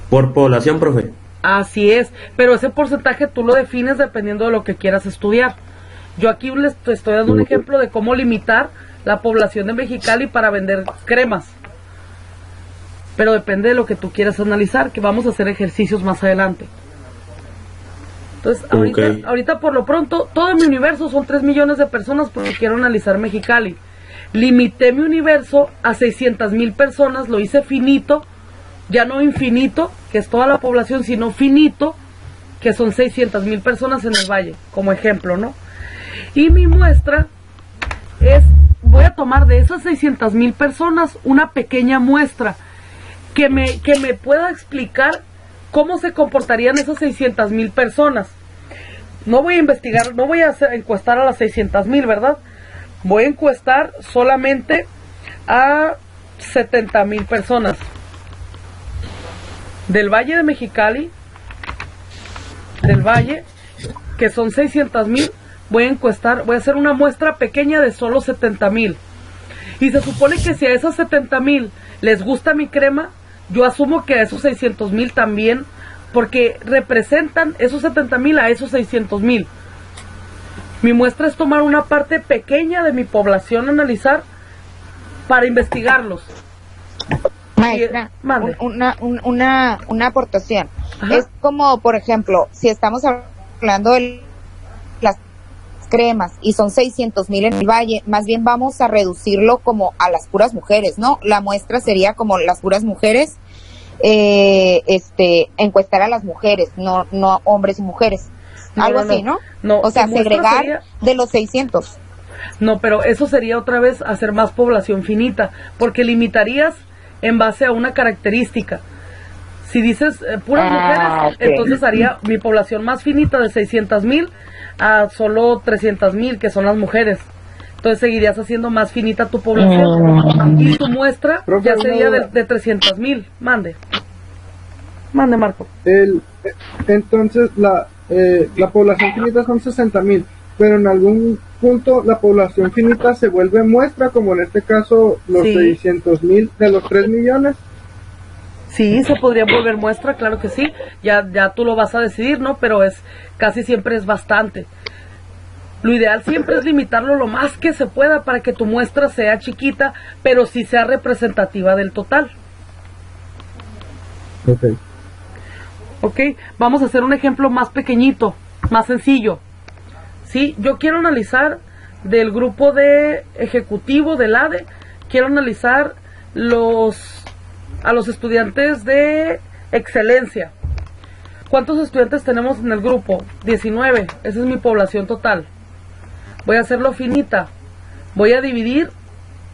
por población, profe. Así es, pero ese porcentaje tú lo defines dependiendo de lo que quieras estudiar. Yo aquí les estoy dando un ejemplo de cómo limitar la población de Mexicali para vender cremas. Pero depende de lo que tú quieras analizar, que vamos a hacer ejercicios más adelante. Entonces, ahorita por lo pronto, todo mi universo son 3 millones de personas porque quiero analizar Mexicali. Limité mi universo a 600,000 personas, lo hice finito, ya no infinito, que es toda la población, sino finito, que son 600,000 personas en el valle, como ejemplo, ¿no? Y mi muestra voy a tomar de esas 600,000 personas una pequeña muestra que me pueda explicar cómo se comportarían esas 600,000 personas. No voy a investigar, no voy a encuestar a las 600,000, ¿verdad? Voy a encuestar solamente a 70,000 personas del Valle de Mexicali, del Valle, que son 600,000 voy a hacer una muestra pequeña de solo 70,000. Y se supone que si a esos 70,000 les gusta mi crema, yo asumo que a esos 600,000 también, porque representan esos 70,000 a esos 600,000. Mi muestra es tomar una parte pequeña de mi población, analizar para investigarlos. Maestra, una aportación. Ajá. Es como, por ejemplo, si estamos hablando de las cremas y son 600,000 en el valle, más bien vamos a reducirlo como a las puras mujeres, ¿no? La muestra sería como las puras mujeres, encuestar a las mujeres, no hombres y mujeres. Algo así, ¿no? No, o sea, segregar sería... de los 600. No, pero eso sería otra vez hacer más población finita, porque limitarías en base a una característica. Si dices puras mujeres, okay, entonces haría mi población más finita de 600,000 a solo 300,000, que son las mujeres. Entonces seguirías haciendo más finita tu población. Y tu muestra ya sería de 300,000. Mande, Marco. Entonces la población finita son 60,000, pero en algún punto la población finita se vuelve muestra, como en este caso los 600,000 de los 3 millones. Sí, se podría volver muestra, claro que sí. Ya tú lo vas a decidir, ¿no? Pero casi siempre es bastante. Lo ideal siempre es limitarlo lo más que se pueda para que tu muestra sea chiquita, pero sí sea representativa del total. Ok, vamos a hacer un ejemplo más pequeño, más sencillo. Sí, yo quiero analizar del grupo de ejecutivo del ADE, quiero analizar a los estudiantes de excelencia. ¿Cuántos estudiantes tenemos en el grupo? 19, esa es mi población total. Voy a hacerlo finita, voy a dividir,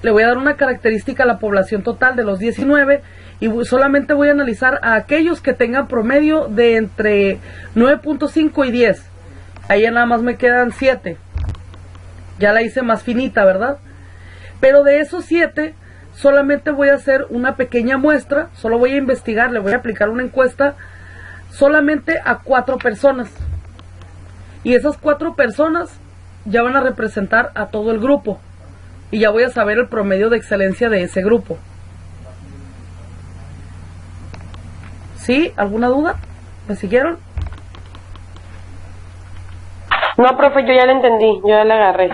le voy a dar una característica a la población total de los 19 y solamente voy a analizar a aquellos que tengan promedio de entre 9.5 y 10. Ahí ya nada más me quedan 7. Ya la hice más finita, ¿verdad? Pero de esos 7, solamente voy a hacer una pequeña muestra, solo voy a investigar, le voy a aplicar una encuesta solamente a 4 personas. Y esas 4 personas ya van a representar a todo el grupo. Y ya voy a saber el promedio de excelencia de ese grupo. ¿Sí? ¿Alguna duda? ¿Me siguieron? No, profe, yo ya la entendí, yo ya la agarré.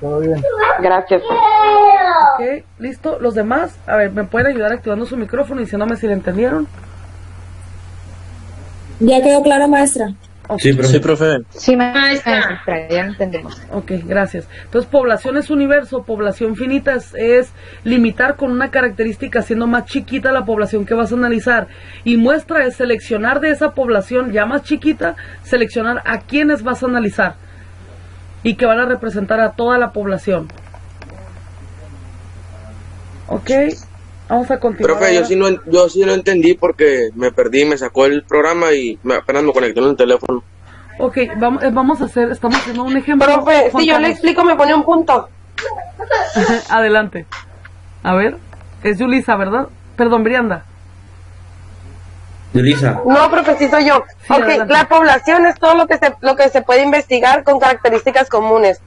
Todo bien. Gracias. Ok, listo. Los demás, a ver, ¿me pueden ayudar activando su micrófono y diciéndome si le entendieron? Ya quedó claro, maestra. Okay. Sí, profe. Sí, maestra, ya lo entendemos. Ok, gracias. Entonces, población es universo, población finita es limitar con una característica, haciendo más chiquita la población que vas a analizar. Y muestra es seleccionar de esa población ya más chiquita, seleccionar a quienes vas a analizar y que van a representar a toda la población. Ok, vamos a continuar. Profe, yo sí no entendí porque me perdí, me sacó el programa y apenas me conecté en el teléfono. Ok, estamos haciendo un ejemplo. Profe, si yo le explico me pone un punto. Adelante. A ver, es Yulisa, ¿verdad? Perdón, Brianda. Yulisa. No, profe, sí soy yo. Sí, ok, la población es todo lo que se puede investigar con características comunes.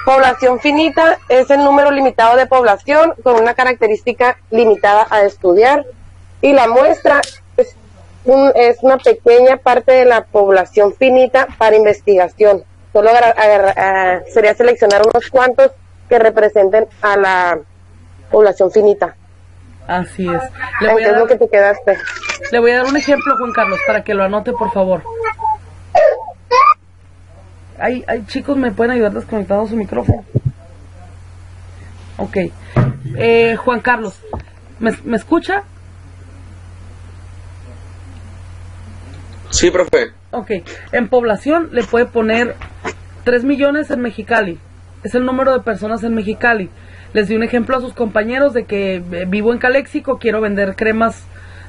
Población finita es el número limitado de población con una característica limitada a estudiar. Y la muestra es una pequeña parte de la población finita para investigación. Solo sería seleccionar unos cuantos que representen a la población finita. Así es. ¿En qué es lo que te quedaste? Le voy a dar un ejemplo, Juan Carlos, para que lo anote, por favor. Ay, chicos, ¿me pueden ayudar desconectando su micrófono? Ok. Juan Carlos, ¿me escucha? Sí, profe. Ok. En población le puede poner 3 millones en Mexicali. Es el número de personas en Mexicali. Les di un ejemplo a sus compañeros de que vivo en Caléxico, quiero vender cremas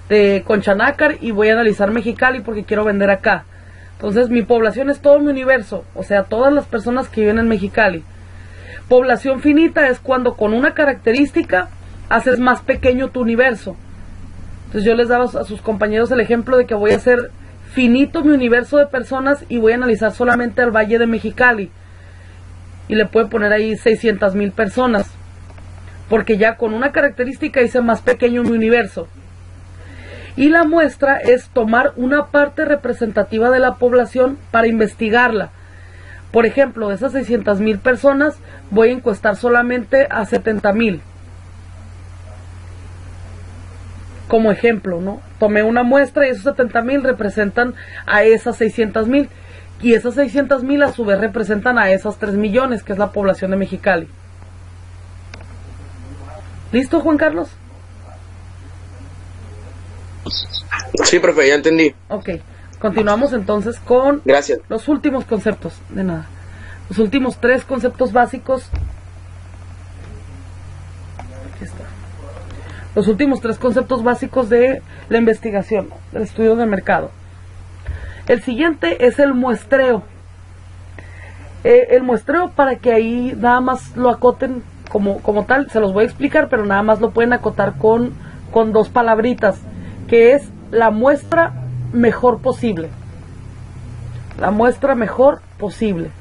de Concha Nácar y voy a analizar Mexicali porque quiero vender acá. Entonces mi población es todo mi universo, o sea, todas las personas que viven en Mexicali. Población finita es cuando con una característica haces más pequeño tu universo. Entonces yo les daba a sus compañeros el ejemplo de que voy a hacer finito mi universo de personas y voy a analizar solamente al Valle de Mexicali. y le puede poner ahí 600,000 personas, porque ya con una característica hice más pequeño mi universo. Y la muestra es tomar una parte representativa de la población para investigarla. Por ejemplo, de esas 600,000 personas, voy a encuestar solamente a 70,000. Como ejemplo, ¿no? Tomé una muestra y esos 70,000 representan a esas 600,000. Y esas 600,000 a su vez representan a esas 3 millones, que es la población de Mexicali. ¿Listo, Juan Carlos? Sí, profe, ya entendí. Ok, continuamos entonces con Gracias. Los últimos conceptos. De nada. Los últimos 3 conceptos básicos. Aquí está. Los últimos 3 conceptos básicos de la investigación, del estudio del mercado. El siguiente es el muestreo. El muestreo, para que ahí nada más lo acoten como tal, se los voy a explicar, pero nada más lo pueden acotar con 2 palabritas, que es la muestra mejor posible. La muestra mejor posible.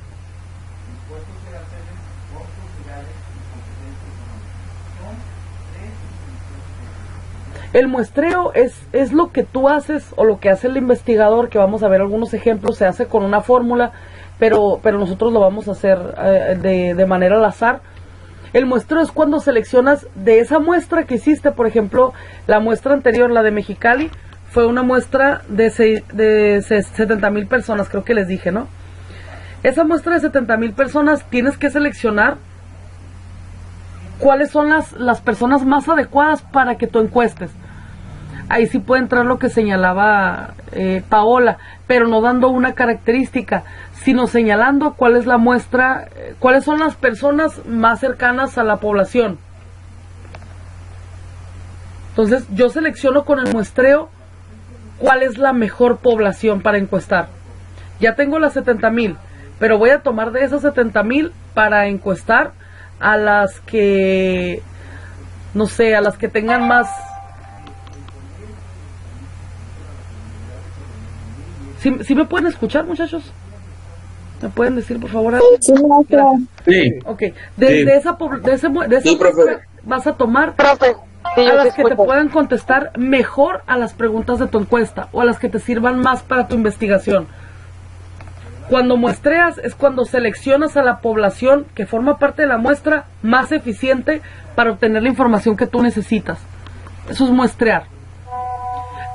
El muestreo es lo que tú haces o lo que hace el investigador, que vamos a ver algunos ejemplos. Se hace con una fórmula, pero nosotros lo vamos a hacer de manera al azar. El muestreo es cuando seleccionas de esa muestra que hiciste. Por ejemplo, la muestra anterior, la de Mexicali, fue una muestra de 70,000 personas, creo que les dije, ¿no? Esa muestra de 70,000 personas tienes que seleccionar cuáles son las personas más adecuadas para que tú encuestes. Ahí sí puede entrar lo que señalaba Paola, pero no dando una característica, sino señalando cuál es la muestra, cuáles son las personas más cercanas a la población. Entonces yo selecciono con el muestreo cuál es la mejor población para encuestar. Ya tengo las 70,000, pero voy a tomar de esas 70,000 para encuestar a las que, no sé, a las que tengan más. ¿Sí me pueden escuchar, muchachos? ¿Me pueden decir, por favor? Sí, maestra. Sí. Ok, de esa muestra vas a tomar a las que te puedan contestar mejor a las preguntas de tu encuesta, o a las que te sirvan más para tu investigación. Cuando muestreas es cuando seleccionas a la población que forma parte de la muestra más eficiente para obtener la información que tú necesitas. Eso es muestrear.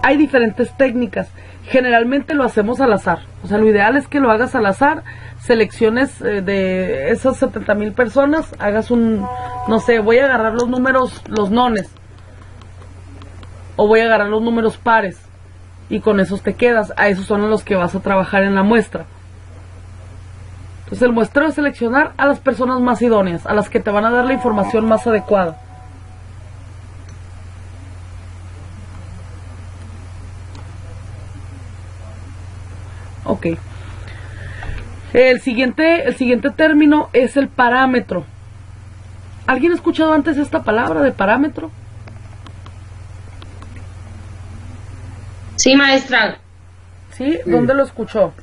Hay diferentes técnicas. Generalmente lo hacemos al azar. O sea, lo ideal es que lo hagas al azar. Selecciones de esas 70,000 personas. Hagas no sé, voy a agarrar los números, los nones. O voy a agarrar los números pares. Y con esos te quedas. A esos son los que vas a trabajar en la muestra. Entonces el muestreo es seleccionar a las personas más idóneas, a las que te van a dar la información más adecuada. Ok. El siguiente término es el parámetro. ¿Alguien ha escuchado antes esta palabra de parámetro? Sí, maestra. ¿Sí? ¿Dónde lo escuchó?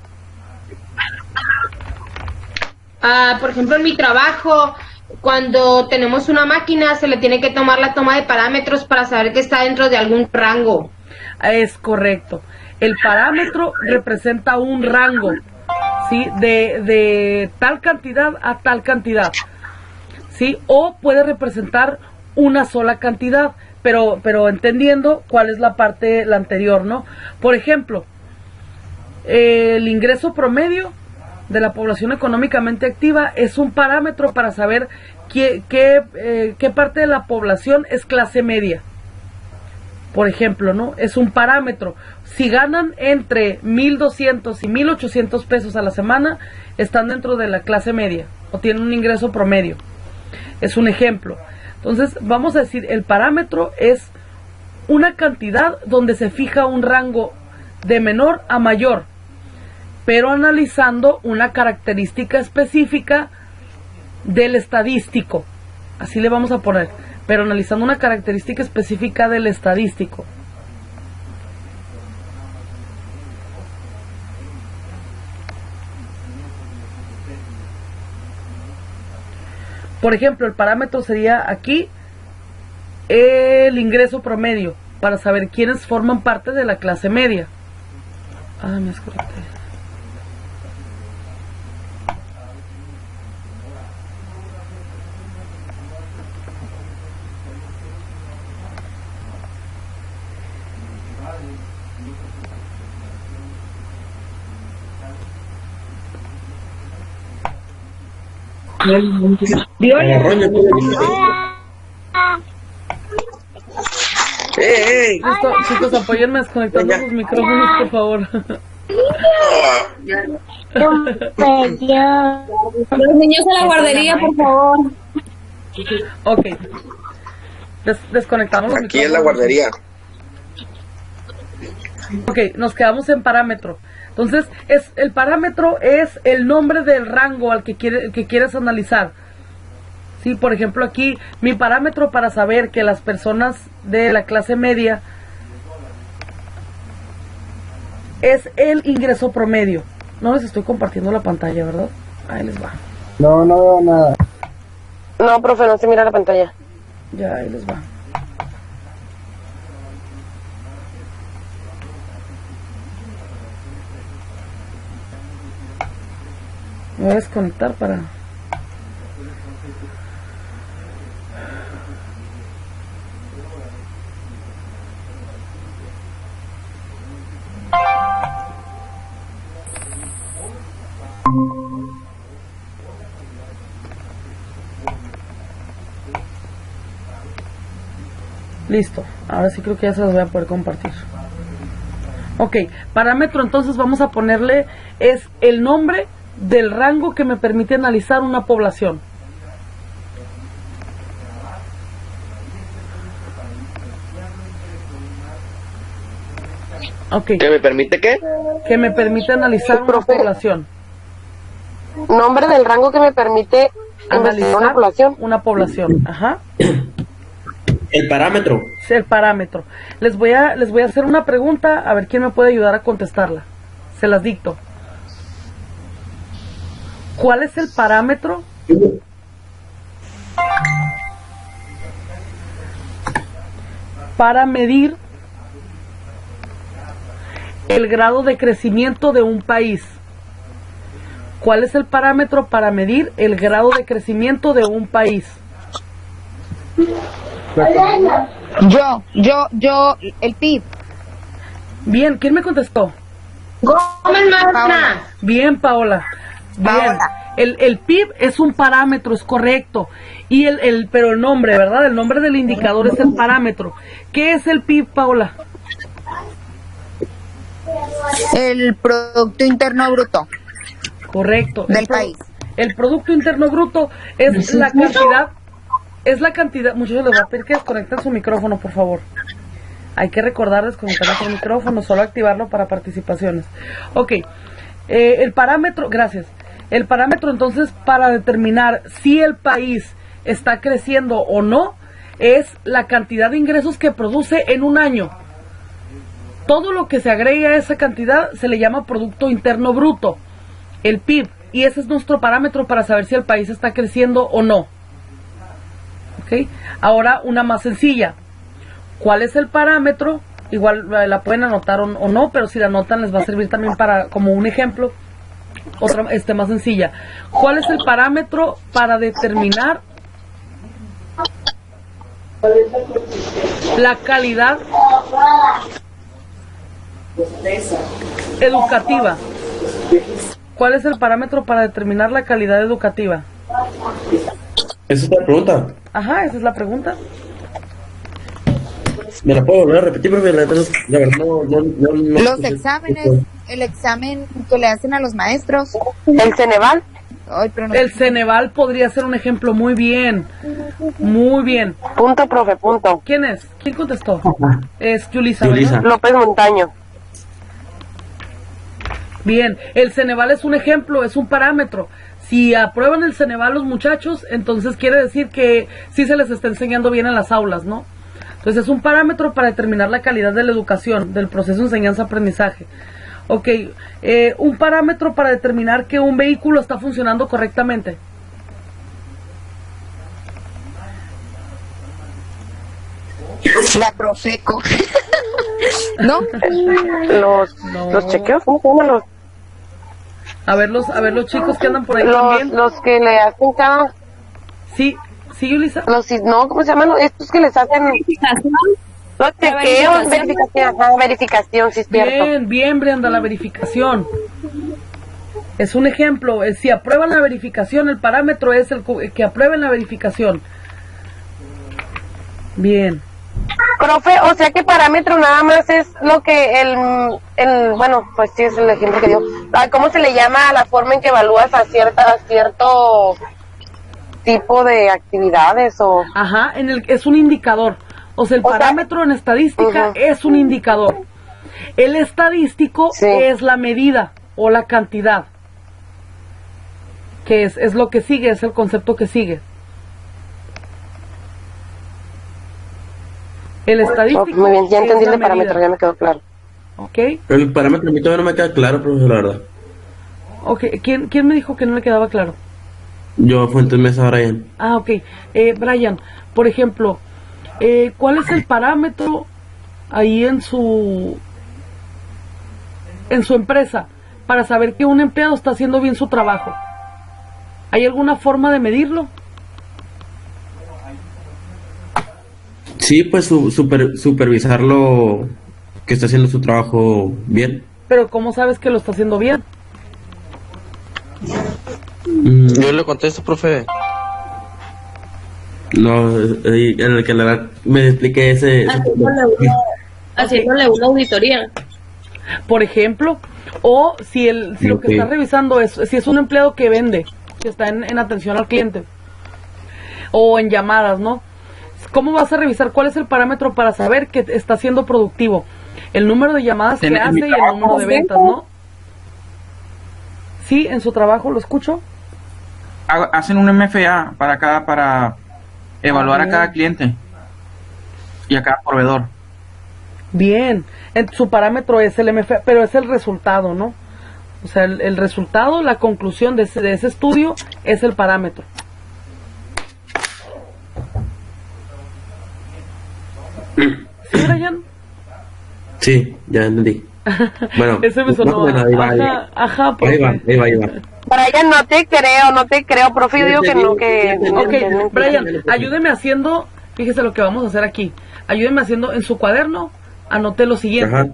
Por ejemplo, en mi trabajo, cuando tenemos una máquina, se le tiene que tomar la toma de parámetros para saber que está dentro de algún rango. Es correcto. El parámetro representa un rango, ¿sí? De tal cantidad a tal cantidad, ¿sí? O puede representar una sola cantidad, pero entendiendo cuál es la anterior, ¿no? Por ejemplo, el ingreso promedio de la población económicamente activa es un parámetro para saber qué parte de la población es clase media. Por ejemplo, ¿no? Es un parámetro. Si ganan entre 1,200 y 1,800 pesos a la semana, están dentro de la clase media o tienen un ingreso promedio. Es un ejemplo. Entonces, vamos a decir, el parámetro es una cantidad donde se fija un rango de menor a mayor, pero analizando una característica específica del estadístico. Así le vamos a poner, pero analizando una característica específica del estadístico. Por ejemplo, el parámetro sería aquí el ingreso promedio, para saber quiénes forman parte de la clase media. Me escorté. Listo, chicos, apóyenme desconectando sus micrófonos, por favor. Los niños a la guardería, por favor. Ok. Desconectamos los micrófonos. Aquí en la guardería. Ok, nos quedamos en parámetro. Entonces, el parámetro es el nombre del rango al que quieres analizar. Sí, por ejemplo, aquí mi parámetro para saber que las personas de la clase media es el ingreso promedio. No les estoy compartiendo la pantalla, ¿verdad? Ahí les va. No veo nada. No, profe, no se mira la pantalla. Ya, ahí les va. Me voy a desconectar para... Listo, ahora sí creo que ya se los voy a poder compartir. Ok, parámetro entonces vamos a ponerle, es el nombre del rango que me permite analizar una población. Okay. ¿Que me permite qué? Que me permite analizar una población. Nombre del rango que me permite analizar una población. Una población, ajá. El parámetro. Sí, el parámetro. Les voy a hacer una pregunta, a ver quién me puede ayudar a contestarla. Se las dicto. ¿Cuál es el parámetro para medir el grado de crecimiento de un país? ¿Cuál es el parámetro para medir el grado de crecimiento de un país? Yo, el PIB. Bien, ¿quién me contestó? Gómez Marta. Bien, Paola. Bien. El PIB es un parámetro, es correcto. Y pero el nombre, ¿verdad? El nombre del indicador es el parámetro. ¿Qué es el PIB, Paola? El Producto Interno Bruto. Correcto. Del país. El Producto Interno Bruto es la cantidad. Es la cantidad. Muchachos, les voy a pedir que desconecten su micrófono, por favor. Hay que recordar desconectar su micrófono, solo activarlo para participaciones. Ok. El parámetro, gracias. El parámetro entonces para determinar si el país está creciendo o no es la cantidad de ingresos que produce en un año. Todo lo que se agregue a esa cantidad se le llama Producto Interno Bruto, el PIB, y ese es nuestro parámetro para saber si el país está creciendo o no. ¿Ok? Ahora una más sencilla. ¿Cuál es el parámetro? Igual la pueden anotar o no, pero si la anotan les va a servir también para como un ejemplo. Otra más sencilla. ¿Cuál es el parámetro para determinar la calidad educativa? ¿Cuál es el parámetro para determinar la calidad educativa? Esa es la pregunta. Ajá, esa es la pregunta. ¿Me la puedo volver a repetir? Porque la verdad no Los exámenes, el examen que le hacen a los maestros. ¿El Ceneval? Ay, pero no. El Ceneval podría ser un ejemplo. Muy bien. Muy bien. Punto, profe, punto. ¿Quién es? ¿Quién contestó? Es Yulisa. López Montaño. Bien, el Ceneval es un ejemplo, es un parámetro. Si aprueban el Ceneval los muchachos, entonces quiere decir que sí se les está enseñando bien en las aulas, ¿no? Entonces es un parámetro para determinar la calidad de la educación, del proceso de enseñanza-aprendizaje. Ok, un parámetro para determinar que un vehículo está funcionando correctamente. La Profeco. ¿No? Los chequeos, ¿cómo se llaman los? A ver los chicos que andan por ahí los que le hacen cada... Sí, Yulisa. ¿Cómo se llaman? Estos que les hacen... Los chequeos, verificación, sí es cierto. Bien, Brenda, la verificación. Es un ejemplo, si aprueban la verificación, el parámetro es el que aprueben la verificación. Bien. Profe, o sea que parámetro nada más es lo que bueno, pues sí es el ejemplo que dio. ¿Cómo se le llama a la forma en que evalúas a cierto tipo de actividades o? Ajá, es un indicador. O sea, el parámetro en estadística es un indicador. El estadístico es la medida o la cantidad. Que es lo que sigue, es el concepto que sigue. El estadístico. Muy bien, ya entendí el parámetro, ya me quedó claro. Ok. El parámetro a mí todavía no me queda claro, profesor, la verdad. Ok, ¿quién me dijo que no le quedaba claro? Yo, Fuentes Mesa, Brian. Ah, ok. Brian, por ejemplo, ¿cuál es el parámetro ahí en su empresa para saber que un empleado está haciendo bien su trabajo? ¿Hay alguna forma de medirlo? Sí, pues supervisarlo, que está haciendo su trabajo bien. Pero ¿cómo sabes que lo está haciendo bien? Yo le contesto, profe. No, en el que me expliqué ese haciéndole una auditoría. Por ejemplo, o si lo que está revisando si es un empleado que vende, que está en atención al cliente, o en llamadas, ¿no? ¿Cómo vas a revisar cuál es el parámetro para saber que está siendo productivo? El número de llamadas que hace y el número de ventas, ¿no? Sí, en su trabajo, ¿lo escucho? Hacen un MFA para evaluar a cada cliente y a cada proveedor. Bien, su parámetro es el MFA, pero es el resultado, ¿no? O sea, el resultado, la conclusión de ese estudio es el parámetro. ¿Sí, Brian? Sí, ya entendí. Bueno, ese me sonó. Ahí va. Brian, no te creo, profe, yo digo que no, que... Ok, Brian, ayúdeme haciendo, fíjese lo que vamos a hacer aquí. Ayúdeme haciendo en su cuaderno, anoté lo siguiente. Ajá.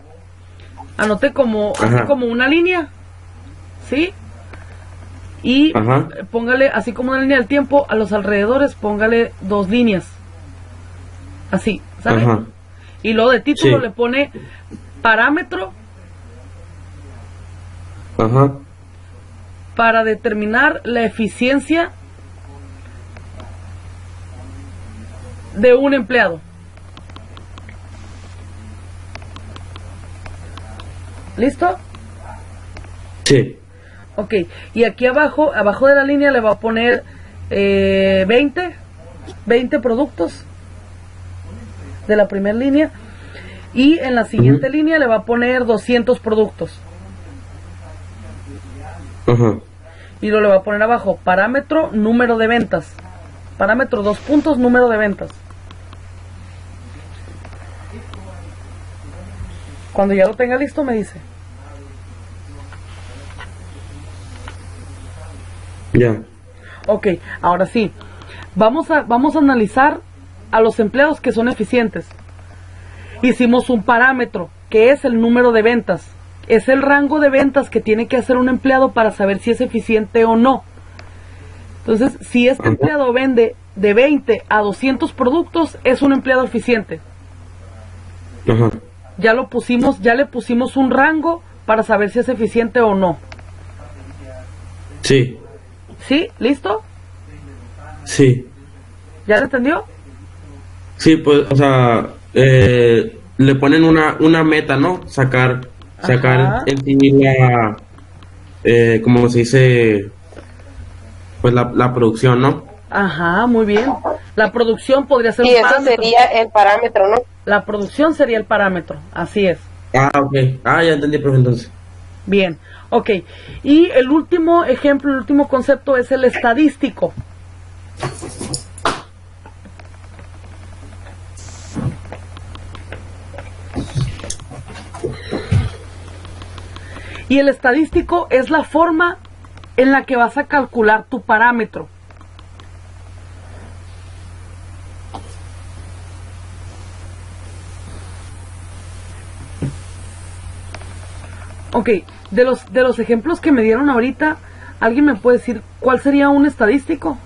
Anoté así como una línea, ¿sí? Y póngale, así como una línea del tiempo, a los alrededores póngale 2 líneas. Así, ¿sale? Ajá. Y luego de título le pone parámetro para determinar la eficiencia de un empleado. ¿Listo? Sí. Ok, y aquí abajo de la línea le va a poner 20 productos de la primera línea, y en la siguiente línea le va a poner 200 productos. Y luego le va a poner abajo parámetro, número de ventas. Parámetro 2 puntos, número de ventas. Cuando ya lo tenga listo me dice. Ya. Ok, ahora sí. Vamos a analizar a los empleados que son eficientes. Hicimos un parámetro, que es el número de ventas. Es el rango de ventas que tiene que hacer un empleado para saber si es eficiente o no. Entonces, si este empleado vende de 20 a 200 productos, es un empleado eficiente. Ya le pusimos un rango para saber si es eficiente o no. Sí. ¿Sí? ¿Listo? Sí. ¿Ya lo entendió? Sí, pues, o sea, le ponen una meta, ¿no? Sacar en sí como se dice, pues la producción, ¿no? Ajá, muy bien. La producción podría ser un parámetro. Y eso sería el parámetro, ¿no? La producción sería el parámetro, así es. Ok. Ya entendí, profe, entonces. Bien, ok. Y el último ejemplo, el último concepto es el estadístico. Y el estadístico es la forma en la que vas a calcular tu parámetro. Ok, de los ejemplos que me dieron ahorita, ¿alguien me puede decir cuál sería un estadístico?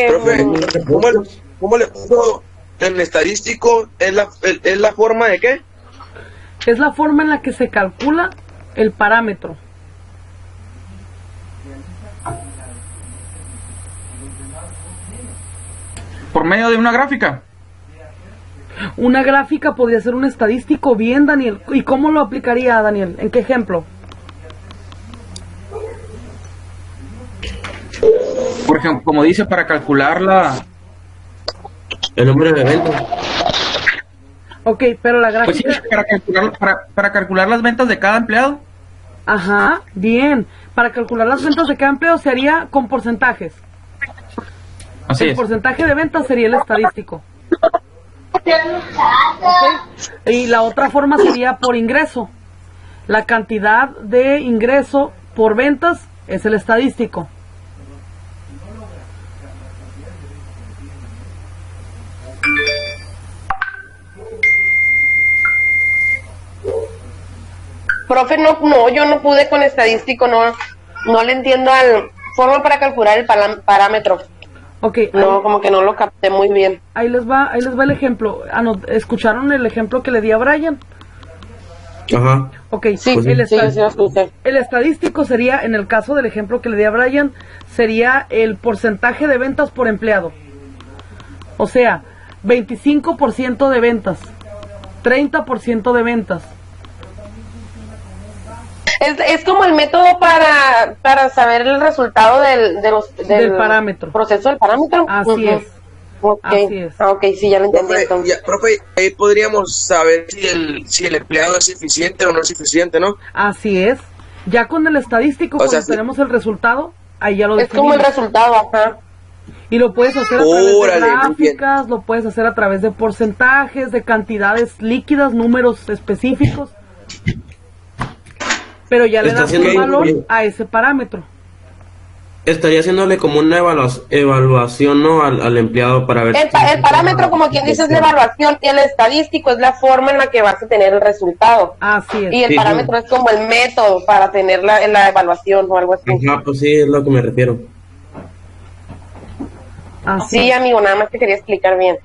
Profe, ¿cómo le puso el estadístico? ¿Es la forma de qué? Es la forma en la que se calcula el parámetro. ¿Por medio de una gráfica? Una gráfica podría ser un estadístico, bien, Daniel. ¿Y cómo lo aplicaría, Daniel? ¿En qué ejemplo? Por ejemplo, como dice, para calcular el número de eventos. Ok, pero la gráfica... Pues sí, para calcular las ventas de cada empleado. Ajá, bien. Para calcular las ventas de cada empleado se haría con porcentajes. Así el porcentaje de ventas sería el estadístico. Okay. Y la otra forma sería por ingreso. La cantidad de ingreso por ventas es el estadístico. Profe, yo no pude con estadístico, no le entiendo al forma para calcular el parámetro. Okay, no, como que no lo capté muy bien. Ahí les va el ejemplo. ¿Escucharon el ejemplo que le di a Brian? Ajá. Ok, sí, pues el estadístico sería, en el caso del ejemplo que le di a Brian, sería el porcentaje de ventas por empleado. O sea, 25% de ventas, 30% de ventas. Es como el método para saber el resultado del parámetro. Proceso del parámetro. Así es. Okay. Así es. Ok, sí, ya lo entendí. Profe, ahí podríamos saber si el empleado es eficiente o no es eficiente, ¿no? Así es. Ya con el estadístico, cuando tenemos el resultado, ahí ya lo definimos. Es como el resultado, ajá. Y lo puedes hacer a través de gráficas, lo puedes hacer a través de porcentajes, de cantidades líquidas, números específicos. Pero ya le das un valor a ese parámetro. Estaría haciéndole como una evaluación, ¿no? al empleado para ver... El parámetro, como quien dice, es la evaluación, y el estadístico es la forma en la que vas a tener el resultado. Así es. Y el parámetro es como el método para tener la evaluación o algo así. Ajá, pues sí, es lo que me refiero. Sí, amigo, nada más te quería explicar bien.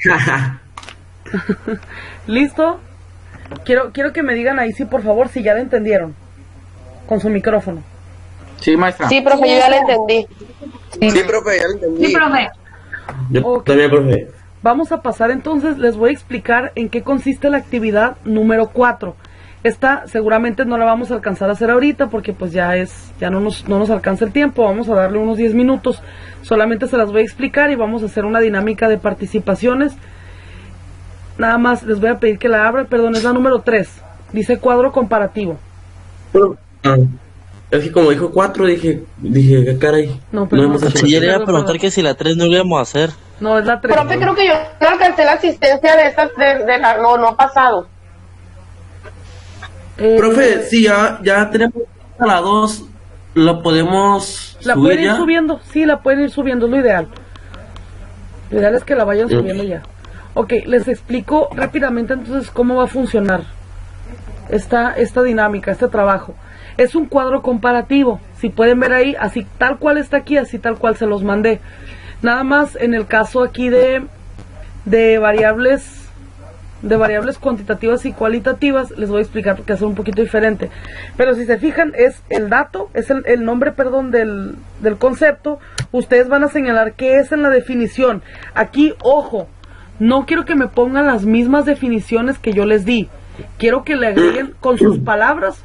¿Listo? Quiero que me digan ahí, sí, por favor, si ya lo entendieron. Con su micrófono. Sí, maestra. Sí, profe, yo ya lo entendí. Sí, profe, ya lo entendí. Sí, profe. Yo también, profe. Vamos a pasar entonces, les voy a explicar en qué consiste la actividad número 4. Esta seguramente no la vamos a alcanzar a hacer ahorita porque pues ya no nos alcanza el tiempo. Vamos a darle unos 10 minutos. Solamente se las voy a explicar y vamos a hacer una dinámica de participaciones. Nada más les voy a pedir que la abra, perdón, es la número 3. Dice cuadro comparativo. Es que como dijo 4, dije, ¿qué caray? No, pero no, si yo le iba a preguntar que si la 3 no lo íbamos a hacer. No, es la 3. Profe, creo que yo no alcancé la asistencia de estas, no pasado. Profe, si ya tenemos la 2, ¿la podemos la subir pueden ir ya? subiendo, sí, la pueden ir subiendo, es lo ideal. Lo ideal es que la vayan subiendo ya. Ok, les explico rápidamente entonces cómo va a funcionar esta dinámica, este trabajo. Es un cuadro comparativo, si pueden ver ahí, así tal cual está aquí, así tal cual se los mandé. Nada más en el caso aquí de variables cuantitativas y cualitativas, les voy a explicar que es un poquito diferente. Pero si se fijan, es el dato, es el nombre, perdón, del concepto. Ustedes van a señalar qué es en la definición. Aquí, ojo, no quiero que me pongan las mismas definiciones que yo les di. Quiero que le agreguen con sus palabras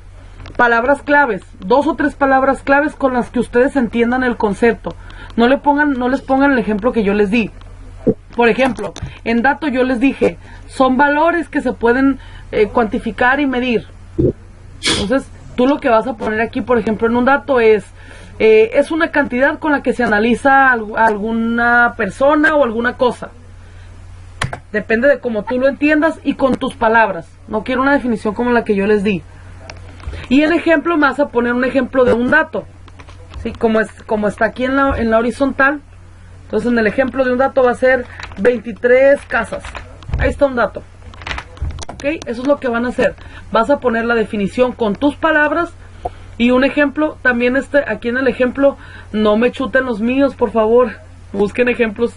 claves, 2 o 3 palabras claves con las que ustedes entiendan el concepto. No les pongan el ejemplo que yo les di. Por ejemplo, en dato yo les dije, son valores que se pueden cuantificar y medir. Entonces, tú lo que vas a poner aquí, por ejemplo, en un dato es una cantidad con la que se analiza alguna persona o alguna cosa. depende de cómo tú lo entiendas y con tus palabras. No quiero una definición como la que yo les di. Y el ejemplo, me vas a poner un ejemplo de un dato, ¿sí? Como está aquí en la horizontal. Entonces en el ejemplo de un dato va a ser 23 casas. Ahí está un dato. ¿Ok? Eso es lo que van a hacer. Vas a poner la definición con tus palabras y un ejemplo. También aquí en el ejemplo, no me chuten los míos, por favor. Busquen ejemplos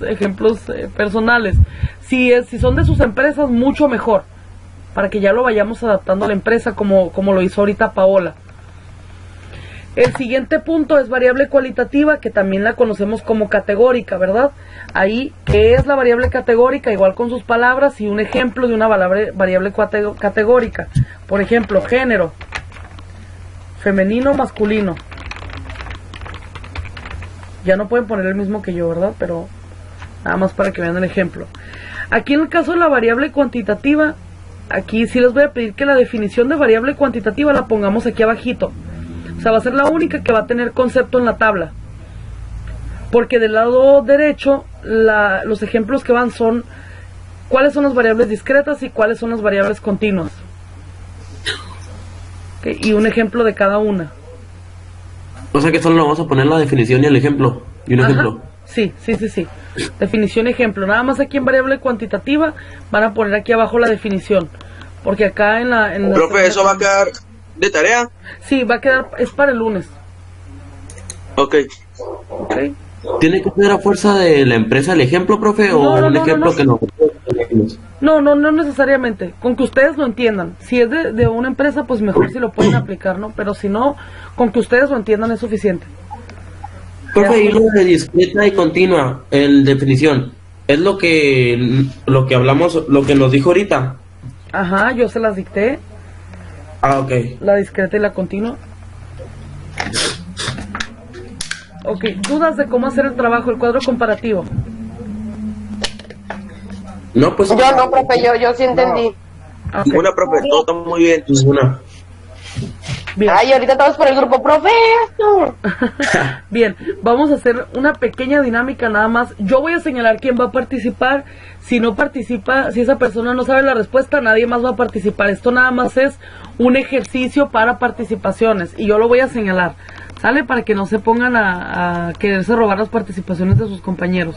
personales. Si son de sus empresas, mucho mejor, para que ya lo vayamos adaptando a la empresa como lo hizo ahorita Paola. El siguiente punto es variable cualitativa, que también la conocemos como categórica, ¿verdad? Ahí, ¿qué es la variable categórica? Igual con sus palabras y un ejemplo de una variable categórica. Por ejemplo, género, femenino, masculino. Ya no pueden poner el mismo que yo, ¿verdad? Pero nada más para que vean el ejemplo. Aquí en el caso de la variable cuantitativa, aquí sí les voy a pedir que la definición de variable cuantitativa la pongamos aquí abajito. O sea, va a ser la única que va a tener concepto en la tabla. Porque del lado derecho, los ejemplos que van son cuáles son las variables discretas y cuáles son las variables continuas. ¿Okay? Y un ejemplo de cada una. O sea que solo vamos a poner la definición y el ejemplo. Y un ejemplo. Sí. Definición, ejemplo. Nada más aquí en variable cuantitativa van a poner aquí abajo la definición. Porque acá en la Profe, ¿eso va a quedar de tarea? Sí, va a quedar, es para el lunes. Ok. ¿Tiene que ser a fuerza de la empresa el ejemplo, profe? ¿O un ejemplo que no? No necesariamente. Con que ustedes lo entiendan. Si es de una empresa, pues mejor si lo pueden aplicar, ¿no? Pero si no, con que ustedes lo entiendan es suficiente. Profe, y lo de discreta y continua, en definición, ¿es lo que hablamos, lo que nos dijo ahorita? Ajá, yo se las dicté. Ah, ok. La discreta y la continua. Ok, dudas de cómo hacer el trabajo, el cuadro comparativo. No, pues... Yo no, profe, yo sí entendí. Okay. Ninguna, profe, todo está muy bien. Ninguna. Bien. Ay, ahorita todos por el grupo, profe, esto. Bien, vamos a hacer una pequeña dinámica nada más. Yo voy a señalar quién va a participar. Si no participa, si esa persona no sabe la respuesta, nadie más va a participar. Esto nada más es un ejercicio para participaciones y yo lo voy a señalar, ¿sale? Para que no se pongan a quererse robar las participaciones de sus compañeros.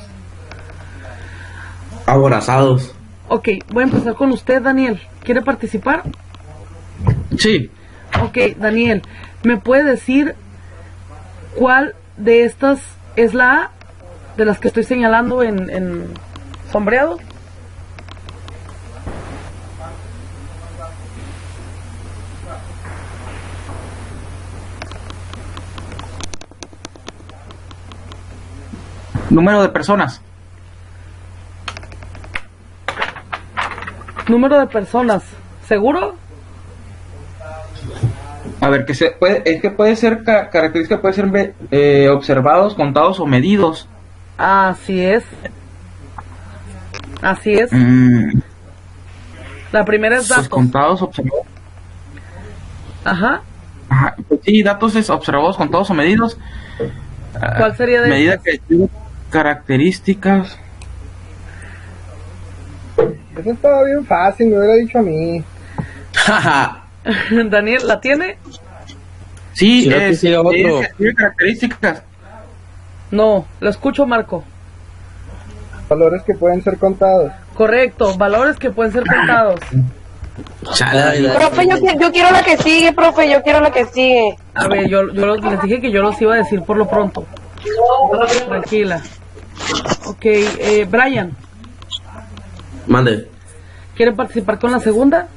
Aborazados. Ok, voy a empezar con usted, Daniel. ¿Quiere participar? Sí. Ok, Daniel, ¿me puede decir cuál de estas es la A de las que estoy señalando en sombreado? Número de personas. Número de personas. ¿Seguro? A ver, es que puede ser característica, puede ser observados, contados o medidos. Así es. Así es. La primera es datos. Pues contados, observados. Ajá. Pues sí, datos es observados, contados o medidos. ¿Cuál sería de medida esas? que tiene características? Eso estaba bien fácil, me hubiera dicho a mí. Daniel, ¿la tiene? Sí, tiene características. No, lo escucho, Marco. Valores que pueden ser contados. Correcto, valores que pueden ser contados. Profe, yo quiero la que sigue, profe, yo quiero la que sigue. A ver, yo les dije que yo los iba a decir por lo pronto. Tranquila. Ok, Brian. Mande. ¿Quiere participar con la segunda?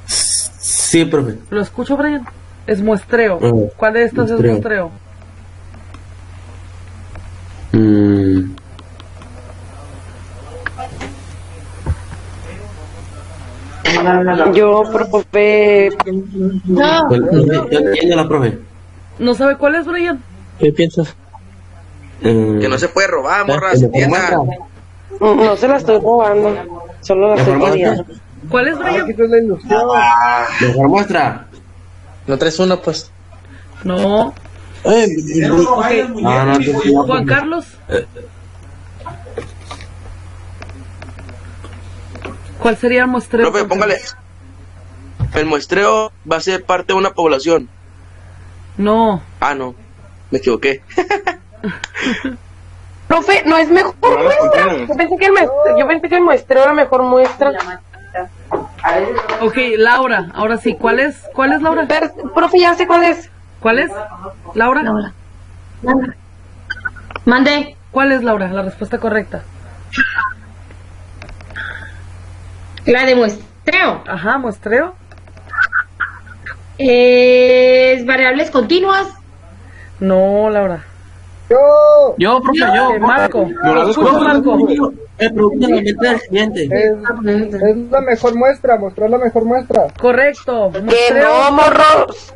Sí, profe. ¿Lo escucho, Brian? Es muestreo. ¿Cuál de estas es muestreo? Yo, profe... No. Yo entiendo la profe. ¿No sabe cuál es, Brian? ¿Qué piensas? Que no se puede robar, morra, se entienda. No se la estoy robando, solo la estoy pidiendo. ¿Cuál es, Brian? Aquí es la ilusión. Mejor muestra. ¿No traes una, pues? No. Okay. Juan Carlos. ¿Cuál sería el muestreo? Profe, póngale. El muestreo va a ser parte de una población. No. Ah, no. Me equivoqué. Profe, no es mejor muestra. Yo pensé que el muestreo era mejor muestra. Ok, Laura, ahora sí, ¿cuál es Laura? Profe, ya sé cuál es. ¿Cuál es? Laura. Mande. ¿Cuál es, Laura? La respuesta correcta. La de muestreo. Ajá, muestreo. ¿Es variables continuas? No, Laura. Yo, profe, yo. Marco. Marco. El producto de la mente del cliente. Es la mejor muestra, mostrar la mejor muestra. Correcto. Que no, morros.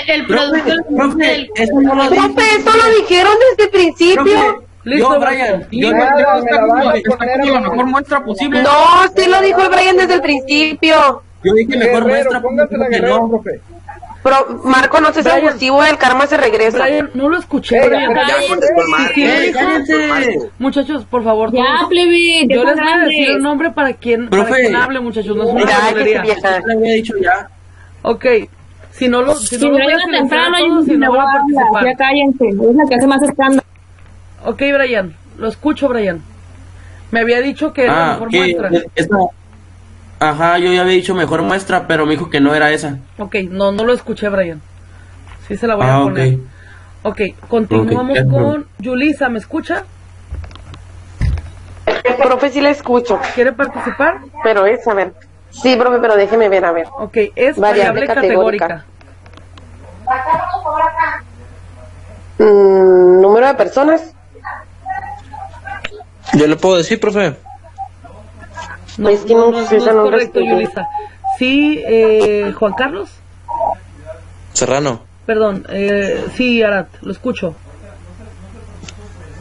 El producto Profe, eso no lo dije. Profe, eso lo dijeron desde el principio. Profe, Listo, yo, Brian. Yo está como la mejor muestra posible. No, sí lo dijo el Brian desde el principio. Yo dije mejor muestra. Póngase la Guerrero, profe. Pero Marco, no seas abusivo, el karma se regresa. Brian, no lo escuché, Brian. Cállense. Muchachos, por favor. Ya, plebe, Yo les voy a grande. decir el nombre para quien hable, muchachos. No es una Mira, que tontería. vieja. Lo había dicho ya. Ok. Si no lo Si voy no a llega silenciar temprano, a todos, si no van a participar. ya cállense. Es la que hace más escándalo. Ok, Brian. Lo escucho, Brian. Me había dicho que era la mejor muestra. Ajá, yo ya había dicho mejor muestra, pero me dijo que no era esa. Ok, no lo escuché, Brian. Sí se la voy a poner. Ok, continuamos con Yulisa, ¿me escucha? Profe, sí la escucho. ¿Quiere participar? Pero es, a ver. Sí, profe, pero déjeme ver, a ver. Ok, es variable categórica. ¿Número de personas? Yo le puedo decir, profe. No, es que no es correcto, respeto. Yulisa. Sí, Juan Carlos. Serrano. Perdón, sí, Arat, lo escucho.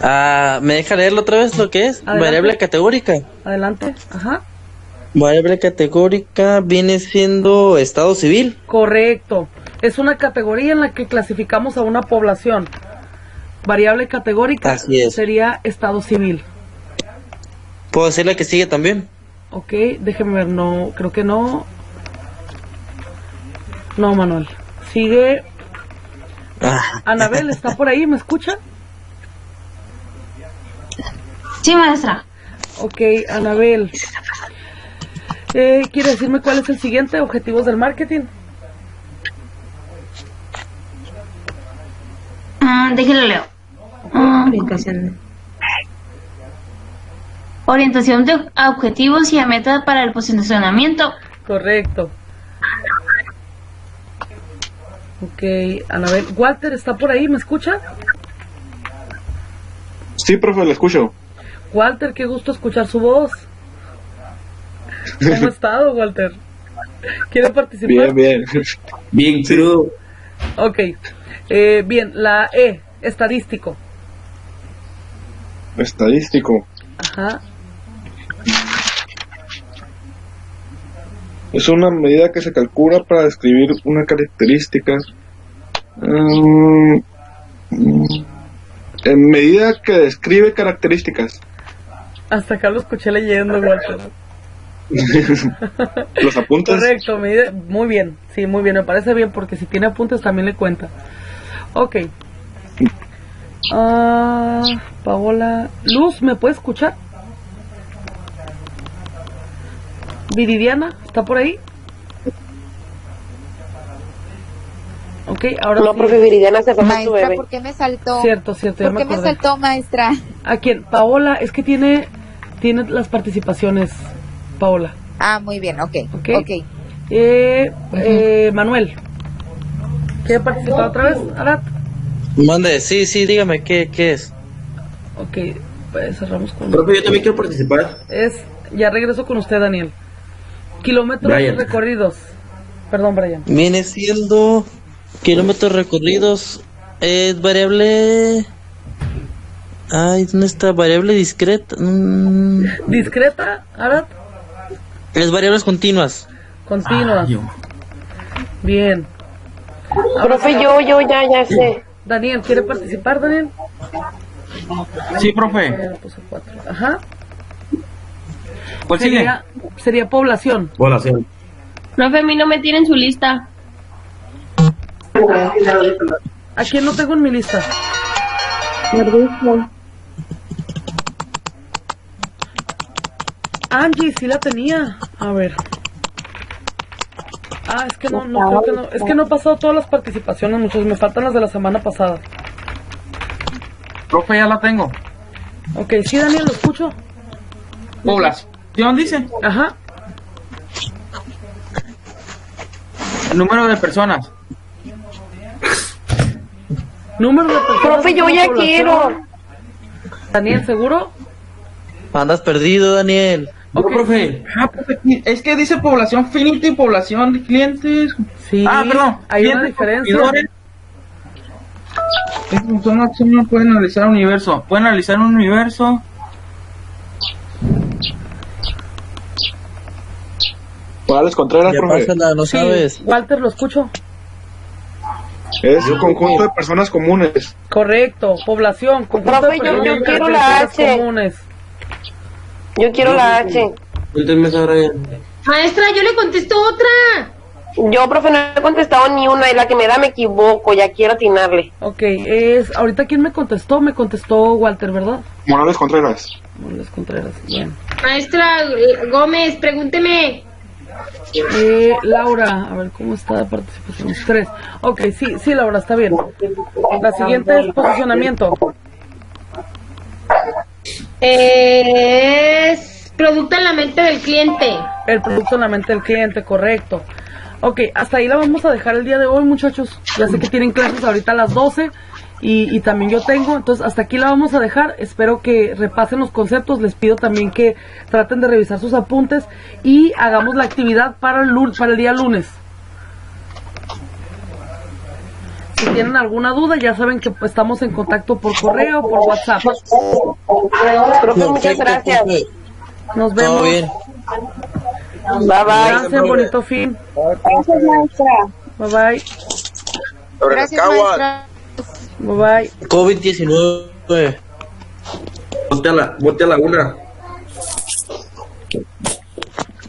¿Me deja leerlo otra vez lo que es? Adelante. Variable categórica. Adelante, ajá. Variable categórica viene siendo estado civil. Correcto. Es una categoría en la que clasificamos a una población. Variable categórica Así es. sería estado civil. ¿Puedo decir la que sigue también? Ok, déjeme ver, no, creo que no. No, Manuel. Sigue. Anabel, ¿está por ahí? ¿Me escucha? Sí, maestra. Ok, Anabel. ¿Quiere decirme cuál es el siguiente? Objetivos del marketing. Déjenlo leo. Orientación de objetivos y a metas para el posicionamiento. Correcto. Ok, Anabel. Walter, ¿está por ahí? ¿Me escucha? Sí, profe, le escucho. Walter, qué gusto escuchar su voz. ¿Cómo ha estado, Walter? ¿Quiere participar? Bien. Bien, true. Ok. Bien, la E, estadístico. Estadístico. Ajá. Es una medida que se calcula para describir una característica. En medida que describe características. Hasta acá lo escuché leyendo, Walter. ¿Los apuntes? Correcto, muy bien. Sí, muy bien, me parece bien porque si tiene apuntes también le cuenta. Ok. Paola. Luz, ¿me puede escuchar? Viridiana, ¿está por ahí? Ok, ahora no, sí. profe, Viridiana se fue con su Maestra, bebé. ¿por qué me saltó? Cierto, ya ¿Por me qué me acordé. saltó, maestra? ¿A quién? Paola, es que tiene las participaciones, Paola. Ah, muy bien, ok. Manuel, ¿quiere participar otra vez, Arat? Mande, sí, dígame, ¿qué es? Ok, pues cerramos con... Profe, yo también quiero participar. Ya regreso con usted, Daniel. Kilómetros Brian. recorridos. Perdón, Brian. Viene siendo kilómetros recorridos. Es variable. Ay, ¿dónde está? Variable discreta. ¿Discreta, Arat? Es variables continuas. Continuas. Bien. Profe, yo ya sé. Daniel, ¿quiere participar, Daniel? Sí, profe. Ajá. ¿Cuál sigue? Sería población. Población. Profe, a mí no me tienen su lista. ¿A quién no tengo en mi lista? Angie, sí la tenía. A ver. Es que no creo que no. Es que no he pasado todas las participaciones, muchos. Me faltan las de la semana pasada. Profe, ya la tengo. Ok, sí, Daniel, lo escucho. Población, dice. Ajá. El número de personas. Número de personas. Profe, yo ya quiero. Daniel, ¿seguro? Andas perdido, Daniel. No, profe. Profe, es que dice población finita y población de clientes. Sí, perdón. Hay una diferencia. No pueden analizar un universo. Pueden analizar un universo. Morales Contreras, profe. Pásala, no sabes. Walter, lo escucho. Es un conjunto de personas comunes. Correcto, población. Conjunto Profe, de personas yo quiero la H. comunes. Yo quiero la H. Maestra, yo le contesto otra. Yo, profe, no he contestado ni una, y la que me da me equivoco, ya quiero atinarle. Ok, ahorita ¿quién me contestó? Me contestó Walter, ¿verdad? Morales Contreras. Morales Contreras, bien. Maestra Gómez, pregúnteme. Laura, a ver cómo está de participación. 3. Ok, sí, Laura, está bien. La siguiente es posicionamiento. Es producto en la mente del cliente. El producto en la mente del cliente, correcto. Ok, hasta ahí la vamos a dejar el día de hoy, muchachos. Ya sé que tienen clases ahorita a las 12 y también yo tengo, entonces hasta aquí la vamos a dejar. Espero que repasen los conceptos. Les pido también que traten de revisar sus apuntes y hagamos la actividad para el día lunes. Si tienen alguna duda, ya saben que pues, estamos en contacto por correo o por WhatsApp. Profe, muchas gracias. Nos vemos. Todo bien. Bye, bye. Gracias, bonito fin. Gracias, maestra. Bye, bye. Gracias, maestra. Bye, bye. COVID-19. Vote a la una.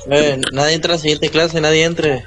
Nadie entra a la siguiente clase, nadie entre.